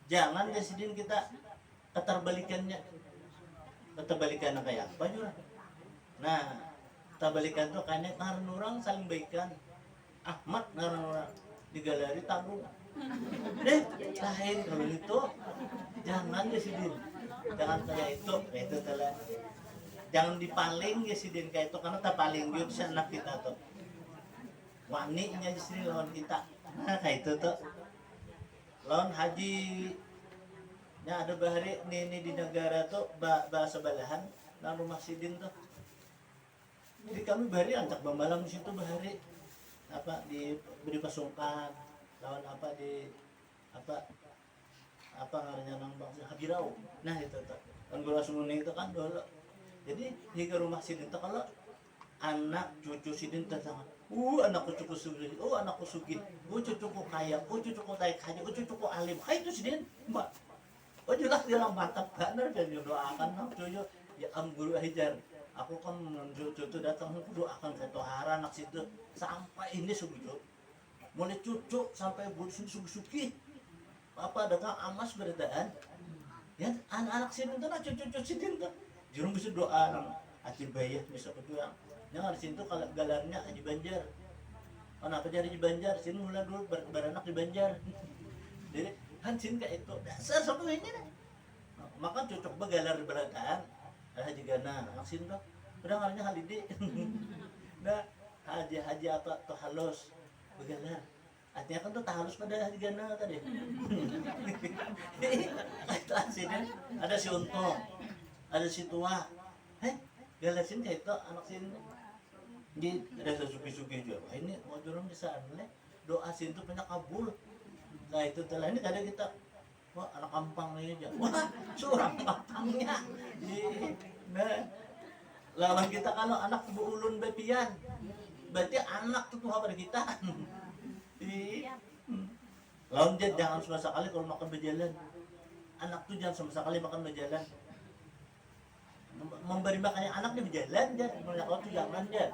Jangan Jasidin kita keterbalikannya. Keterbalikannya kayak apa juga? Nah, keterbalikan tuh kayaknya ngaran orang saling baikan. Ahmad ngaran orang di galeri tabung. Lain kalau itu jangan Jasidin. Jangan kayak itu telah jangan dipaling ya sidin kayak itu karena tak paling dia bisa anak kita tuh waninya istri lawan kita. Nah kayak itu tuh lawan haji nya ada bahari ini di negara tuh bahasa balahan dan rumah sidin tuh. Jadi kami bahari ancak bambalam di situ bahari apa di pasungkan lawan apa di apa ngarannya nang bangsa Habirau. Nah itu tuh kan gula sumuni itu kan dulu. Jadi di rumah sidin tuh kalau anak cucu sidin tuh sangat anak cucuku sugih, anakku sugih, cucuku kaya, cucuku naik haji, cucuku alim. Hai itu sidin mbak. Jelas dia lang mantap benar dan doakan nak cucu ya guru hajar. Aku kan cucu datang doakan ke tohara anak situ sampai ini sugih. Mulai cucu sampai bulu sugih. Apa datang amas beredaan ya anak-anak sini tuh nah cucu-cucu sini tuh jurung bisa doa nang Haji Bayah bisa kedua yang ada sini tuh kalau galarnya Haji Banjar kenapa jadi Haji Banjar sini mulai dulu beranak di Banjar jadi kan sini kayak itu dasar sama ini nih maka cocok begalar beradaan Haji Gana anak sini tuh udah ngaranya Halidi nah haji apa tuh halus begalar artinya kan tuh halus pada Haji Gana tadi. Itu aslinya ada si Untung, ada si Tua. Galasin kayak itu anak sini. Jadi ada sesuki-suki juga. Wah ini mau jurang di sana doa sini tuh banyak kabul. Nah itu telah ini kadang kita wah anak kampang ini aja. Wah seorang kampangnya. Nah lawan kita kalau anak ibu ulun bepian berarti anak tuh pada kita. Lawan dia jangan sama sekali kalau makan berjalan. Anak tuh jangan sama sekali makan berjalan. Memberi makannya anak dia berjalan aja, kalau tuh jangan aja.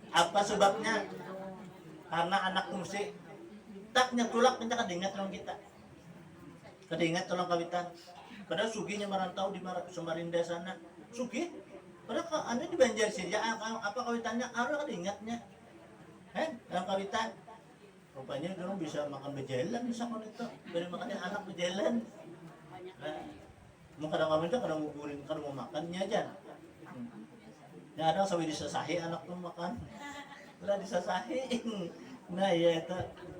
Apa sebabnya? Karena anak tuh mesti taknya tulak minta kadingat orang kita. Kadingat tolong kawitan. Padahal suginya merantau di Samarinda sana. Sugi? Padahal anda di Banjar sih, ya apa kawitannya? Ada kadingatnya. Dalam kawitan. Rupanya orang bisa makan berjalan bisa kon itu. Beri makannya anak berjalan. Nah, mau kadang itu kadang nguburin, kadang mau makannya aja. Nah, ada sampai disesahi anak tuh makan. Udah disesahi. Nah, ya itu.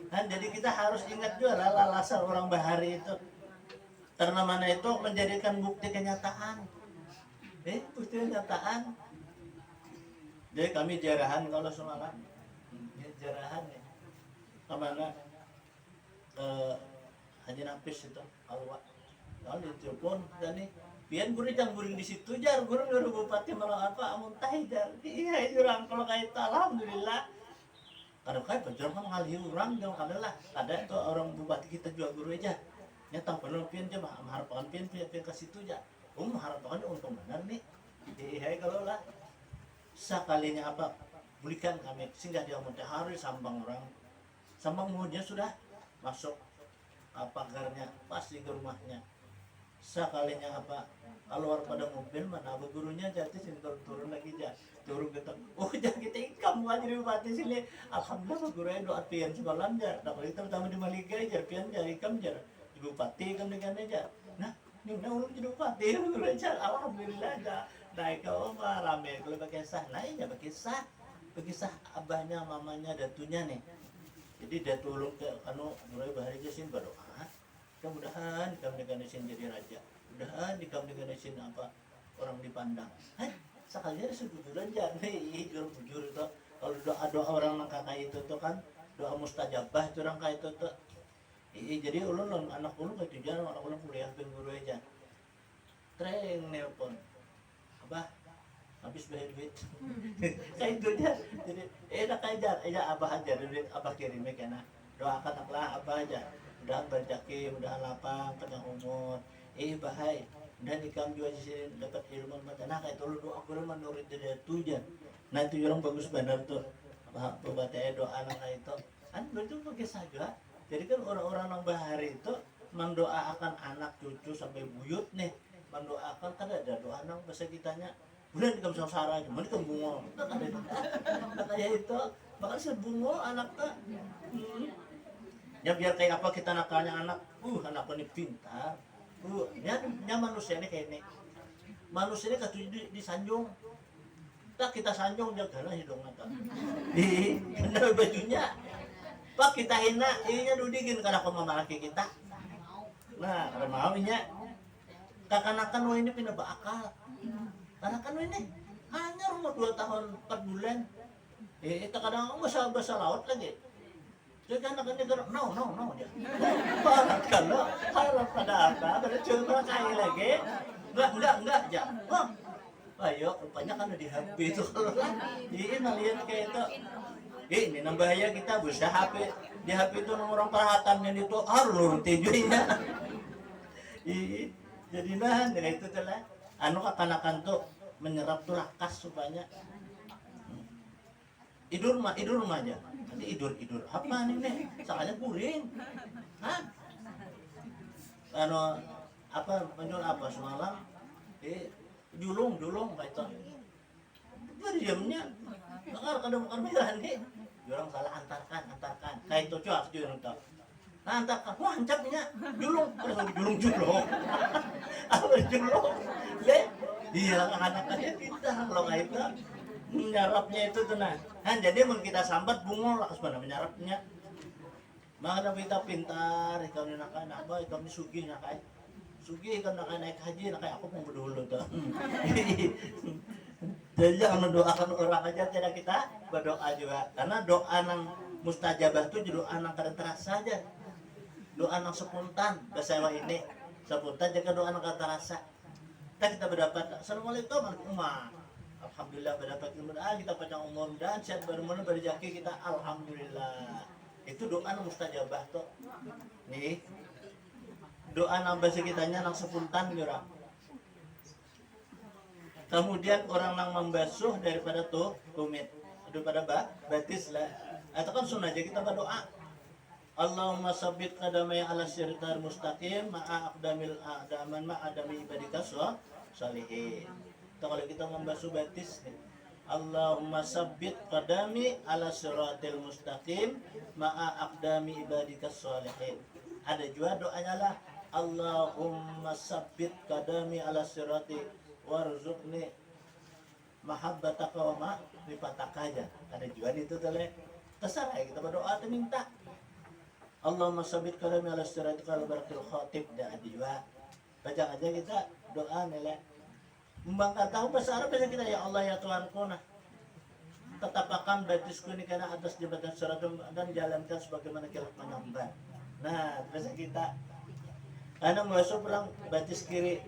Kan jadi kita harus ingat juga lalasan orang bahari itu. Karena mana itu menjadikan bukti kenyataan. Bukti kenyataan. Jadi kami jarahan kalau semalam. Jarahan ya. Kemana? Haji Nafis itu, Alwa. Lalu ditelepon dan nih, pian guru jangan guring di situ jar, guru dari bupati malah apa, amun tahi jar. Iya itu orang kalau kayak itu, alhamdulillah. Kadang kayak belajar kan ngalih orang jangan kadalah. Ada itu orang bupati kita juga guru aja. Nyata benar pian aja, mengharapkan pian ke situ aja. Mengharapkan untung benar nih. Iya kalau lah. Sekalinya apa, belikan kami sehingga dia hari sambang orang. Sambang muhnya sudah masuk pagarnya pasti ke rumahnya. Sekalinya apa keluar pada mobil mana abu gurunya jatuh sini turun lagi aja turun kita jangan kita kamu aja di bupati sini alhamdulillah gurunya doa pian semalam jar dapat kita pertama di Malika jar pian jar ikam jar di bupati ikam dengan aja nah ini orang jadi bupati guru jar alhamdulillah aja naik kau mah rame kalau pakai sah naiknya pakai sah abahnya mamanya datunya nih. Jadi dia tolong ke mulai bahari jasin berdoa. Mudah-mudahan kami diganesin jadi raja. Mudah-mudahan kami diganesin apa orang dipandang. Sekalinya sebujuran aja nih, jujur itu. Kalau doa orang nang kakak itu tuh kan doa mustajabah itu orang kayak itu tuh. Jadi ulun anak ulun kayak tujuan anak ulun kuliah ben guru aja. Treng nelpon. Abah habis bayar duit kayak itu aja jadi enak aja abah aja duit abah kirimnya kena doakan aklah abah aja mudahan berjaki mudahan lapang panjang umur bahai dan ikam juga sih dapat ilmu macam nah kayak itu doa kurang menurut dia tujuan nah itu orang bagus benar tuh babatnya doa anak itu kan betul pakai saja jadi kan orang-orang yang bahari itu mendoakan anak cucu sampai buyut nih mendoakan kan ada doa anak bahasa kitanya bulan kamu sangsara aja, mana kamu bungo, kayak itu, bahkan sebungo anaknya, ya biar kayak apa kita nakalnya anak, anak ini pintar, ya manusia ini kayak ini, manusia ini katuju disanjung, tak kita sanjung jaga lah hidung mata, kena bajunya, pak kita hina, ininya dudigin karena kau memalaki kita, nah karena maunya, kakanakan wah ini pindah bakal. Karena kan ini hanya rumah 2 tahun 4 bulan. Itu kadang bahasa laut lagi. Jadi anak-anak itu no aja. Banget kalau harap pada apa, pada coba kaya lagi. Enggak aja. Ayo, rupanya kan di HP itu kalau ini melihat kayak itu. Ini bahaya kita bisa HP. Di HP itu orang perhatiannya itu harus tinjunya. Jadi nah itu telah. Kekanakan tuh menyerap tuh rakas supaya tidur mah aja nanti tidur apa nih sakanya kuring apa menjual apa semalam julung kayak itu diamnya kadang merah nih orang salah antarkan kayak itu cuak dia nonton nah antarkan wah hancapnya julung apa julung iya anak-anaknya kita kalau kayak itu menyarapnya itu tuh nah jadi mau kita sambat bungo lakas mana menyarapnya maka kita pintar ikan nakai apa ikan sugi nakai ikan naik haji nakai aku mau berdulu tuh jadi jangan mendoakan orang aja tidak kita berdoa juga karena doa yang mustajabah itu doa yang terasa aja doa yang spontan bahasa ini spontan jaga doa yang terasa kita berdapat assalamualaikum warahmatullahi alhamdulillah berdapat kita panjang umur dan sehat berumur berjaki kita alhamdulillah Itu doa nang mustajabah tuh. Nih, doa nang bahasa kitanya nang sepuntan jurang. Kemudian orang nang membasuh daripada tuh tumit, daripada batis lah. Atau kan sunnah aja kita berdoa. Allahumma sabbit qadamai ala siratal mustaqim ma'a aqdamil a'daman ma'adami ibadika sholihin. Itu kalau kita membasuh batis nih. Allahumma sabbit qadami ala siratil mustaqim ma'a aqdami ibadika sholihin. Ada juga doanya lah, Allahumma sabbit qadami ala sirati warzuqni mahabbataka wa ma'rifataka aja. Ada juga itu tele. Terserah kita berdoa atau minta. Allahumma sabbit qadami ala sirati kalau barakil khatib dan ada juga. Baca aja kita doa nilai. Membangkang tahu bahasa Arab bahasa kita, ya Allah ya Tuhanku, nah tetapkan batisku ini karena atas jembatan sirat dan jalankan sebagaimana kilat menyambar. Nah bahasa kita karena masuk pulang batis kiri,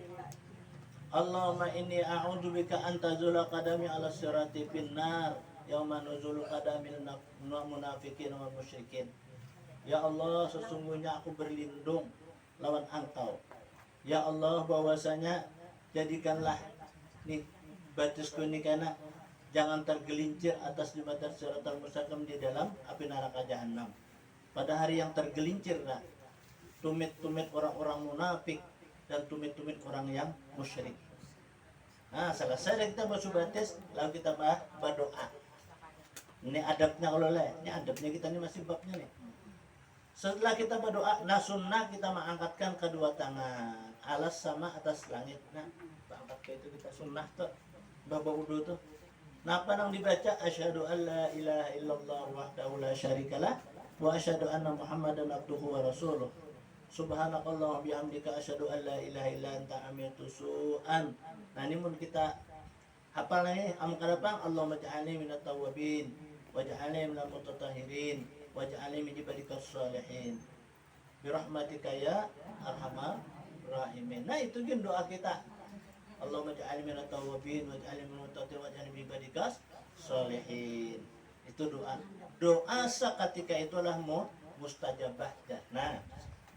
Allahumma inni a'udzubika an tazula qadami ala sirati finnar yauma nuzul qadamil munafiqin wal musyrikin. Ya Allah, sesungguhnya aku berlindung lawan Engkau. Ya Allah, bahwasanya jadikanlah nih batisku ini karena jangan tergelincir atas jembatan siratal mustaqim di dalam api neraka jahanam. Pada hari yang tergelincir nah, tumit-tumit orang-orang munafik dan tumit-tumit orang yang musyrik. Nah, selesai kita basuh batis, lalu kita berdoa. Ini adabnya kalau ini adabnya kita ini masih babnya nih. Setelah kita berdoa, nah sunnah kita mengangkatkan kedua tangan alas sama atas langit. Nah, angkat ke itu kita sunnah tuh, baba wudu tuh. Nah, apa yang dibaca? Asyhadu an la ilaha illallah wahdahu la syarikalah wa asyhadu anna Muhammadan abduhu wa rasuluh. Subhanakallah bihamdika asyhadu an la ilaha illa anta amitu su'an. Nah, ini mun kita hafal nih, amkadapang Allahumma ja'alni minat tawwabin waj'alni minal mutatahhirin waj'alni min ibadikas sholihin birahmatika ya arhamar rahimin. Nah, itu kan doa kita. Allahumma ja'alni minat tawwabin waj'alni minal mutatahhirin waj'alni min ibadikas sholihin. Itu doa. Doa seketika itulah mustajabah. Nah,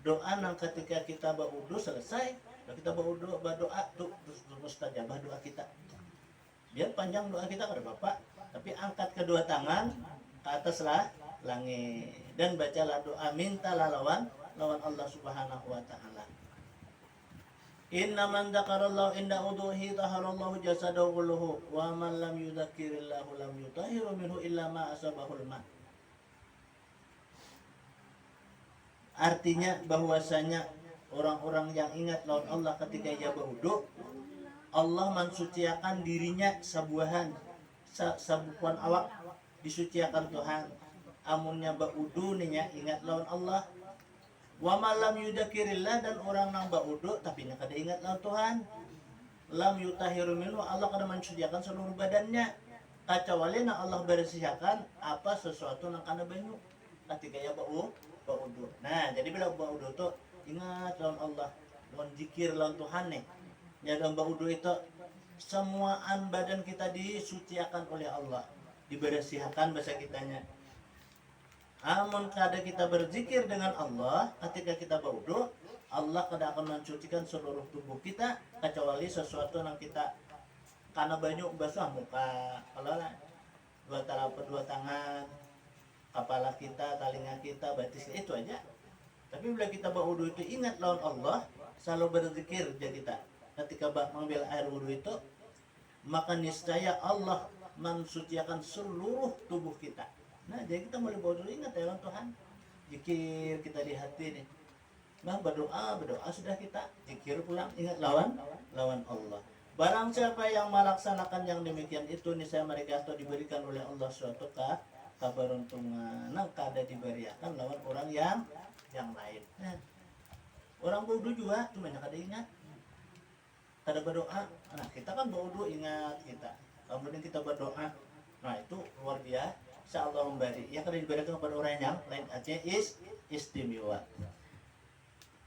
doa nang ketika kita berwudu selesai, kita berwudu berdoa tuh mustajabah doa kita. Biar panjang doa kita kepada Bapak, tapi angkat kedua tangan ke atas lah langit dan bacalah doa mintalah lawan Allah Subhanahu wa taala. Inna man dzakarallahu inda udhuhi taharallahu jasadahu kulluhu wa man lam yudzakirillahu lam yutahiru minhu illa ma asabahul ma. Artinya bahwasanya orang-orang yang ingat lawan Allah ketika ia berwudu, Allah mensuciakan dirinya sabuhan sabuhan awak disuciakan Tuhan. Amunnya berwudu nya ingat lawan Allah. Wa malam yudakirillah dan orang nang berwudu tapi nya kada ingat lawan Tuhan. Lam yutahiru minhu Allah kada mensuciakan seluruh badannya. Kecuali na Allah bersihkan apa sesuatu nang kana banyu ketika ia berwudu. Nah, jadi bila berwudu tuh ingat lawan Allah, lawan zikir lawan Tuhan nih. Ya dalam berwudu itu semuaan badan kita disuciakan oleh Allah, dibersihkan bahasa kitanya. Amun kada kita berzikir dengan Allah ketika kita berwudu, Allah kada akan mensucikan seluruh tubuh kita kecuali sesuatu yang kita karena banyak basuh muka, kalau lah dua telapak dua tangan, kepala kita, telinga kita, batis itu aja. Tapi bila kita berwudu itu ingat lawan Allah, selalu berzikir aja kita. Ketika mengambil air wudu itu, maka niscaya Allah mensuciakan seluruh tubuh kita. Nah, jadi kita mulai berwudu ingat ya Tuhan. Zikir kita di hati nih. Nah, berdoa sudah kita zikir pulang ingat lawan Allah. Barang siapa yang melaksanakan yang demikian itu niscaya mereka itu diberikan oleh Allah suatu keberuntungan. Nah, kada diberikan lawan orang yang lain. Nah, orang berwudu juga cuma kada ingat. Kada berdoa. Nah, kita kan berwudu ingat kita. Kemudian kita berdoa. Nah, itu luar biasa. Insyaallah memberi. Yang kada diberikan kepada orang yang lain aja istimewa.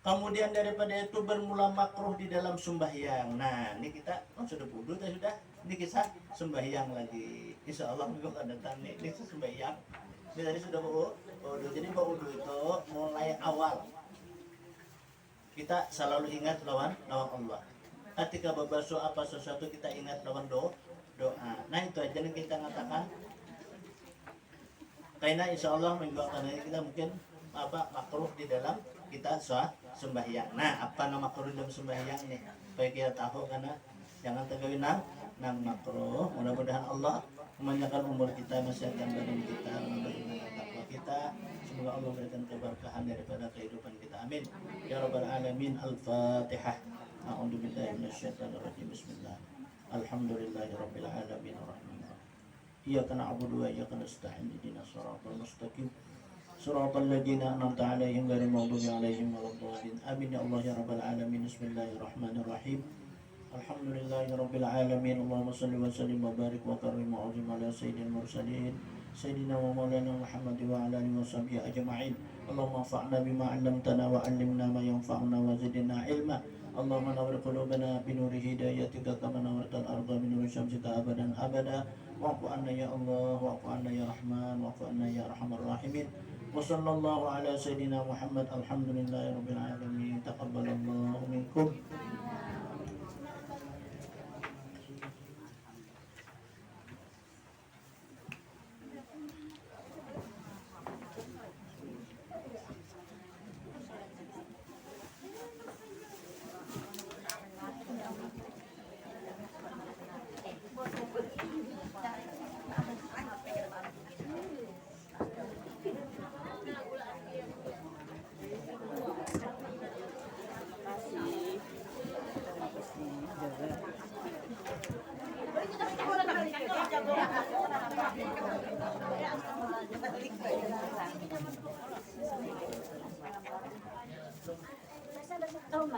Kemudian daripada itu bermula makruh di dalam sembahyang. Nah, ini kita sudah wudu sudah. Ini kisah sembahyang lagi. Insyaallah minggu akan datang nih kisah sembahyang. Ini tadi sudah wudu. Jadi wudu itu mulai awal kita selalu ingat lawan Allah. Ketika berbasuh apa sesuatu kita ingat lawan doa. Nah itu aja yang kita katakan. Karena insya Allah menyebabkan kita mungkin makruh di dalam kita sembahyang. Nah apa nama makruh dalam sembahyang nih? Supaya kita tahu karena jangan tergawin nang makruh. Mudah-mudahan Allah memanjangkan umur kita, masihkan badan kita, menambah takwa kita. Semoga Allah berikan keberkahan daripada kehidupan kita. Amin. Ya Rabbal Alamin. Al-Fatihah. A'udzu billahi minasyaitonir rajim. Bismillah. Alhamdulillahirabbil alamin arrahmanirrahim. Iyyaka na'budu wa iyyaka nasta'in. Ihdinas shiratal mustaqim. Shiratal ladzina an'amta 'alaihim ghairil maghdubi 'alaihim waladdallin. Amin ya Allah ya Rabbal Alamin. Bismillahirrahmanirrahim. Alhamdulillahirabbil alamin. Allahumma shalli wa sallim wa barik wa karrim wa azim ala sayyidil mursalin sayyidina wa maulana Muhammad wa ala alihi wa sahbihi ajma'in. Allahumma anfa'na bima 'allamtana wa 'allimna ma yanfa'una wa zidna ilma. Allahumma nawwir qulubana bi nuri hidayatika kama nawwartal arda bi nuri syamsika abadan abada. Wa'fu 'anna ya Allah, wa'fu 'anna ya Rahman, wa'fu 'anna ya Arhamar Rahimin. Wa sallallahu ala sayyidina Muhammad. Alhamdulillahirabbil alamin. Taqabbalallahu minkum. Kan